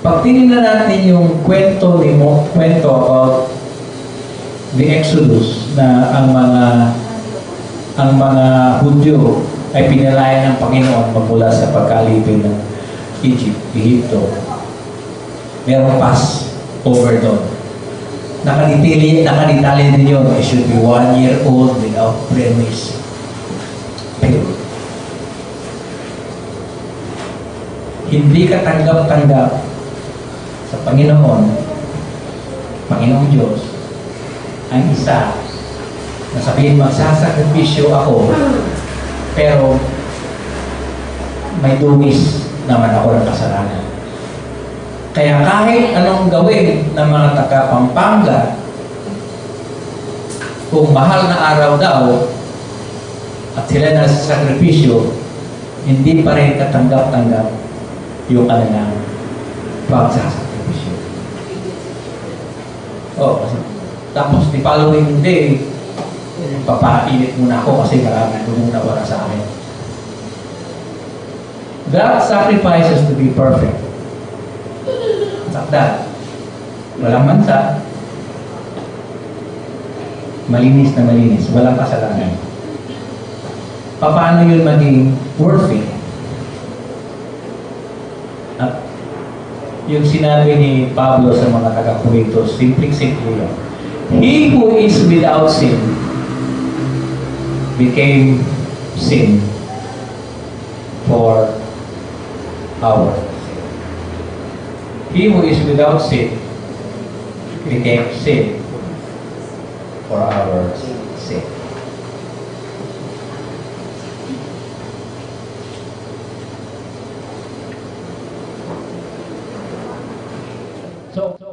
Pag tinignan natin yung kwento about the Exodus na ang mga Hudyo ay pinalaya ng Panginoon magmula sa pagkalipin ng Egypto. Merong pass over doon. Nakadetali din yun. It should be 1 year old without blemish. Pure. Hindi ka tanggap-tanggap sa Panginoong Diyos, ang isa na sabihin magsasakripisyo ako, pero may dungis naman ako ng kasalanan. Kaya kahit anong gawin ng mga taga-Pampanga, kung mahal na araw daw at sila na sa sakripisyo, hindi pa rin katanggap-tanggap yung kanilang pagsasakripisyo. Tapos the following day, papainit muna ako kasi maraming tulong na wala sa akin. That sacrifice has to be perfect. Sakda. Walang mansa. Malinis na malinis. Walang kasalanan. Paano yun maging worth it? At yung sinabi ni Pablo sa mga taga-Corinthos, simple lang. He who is without sin became sin for our sin. He who is without sin became sin for our sin. So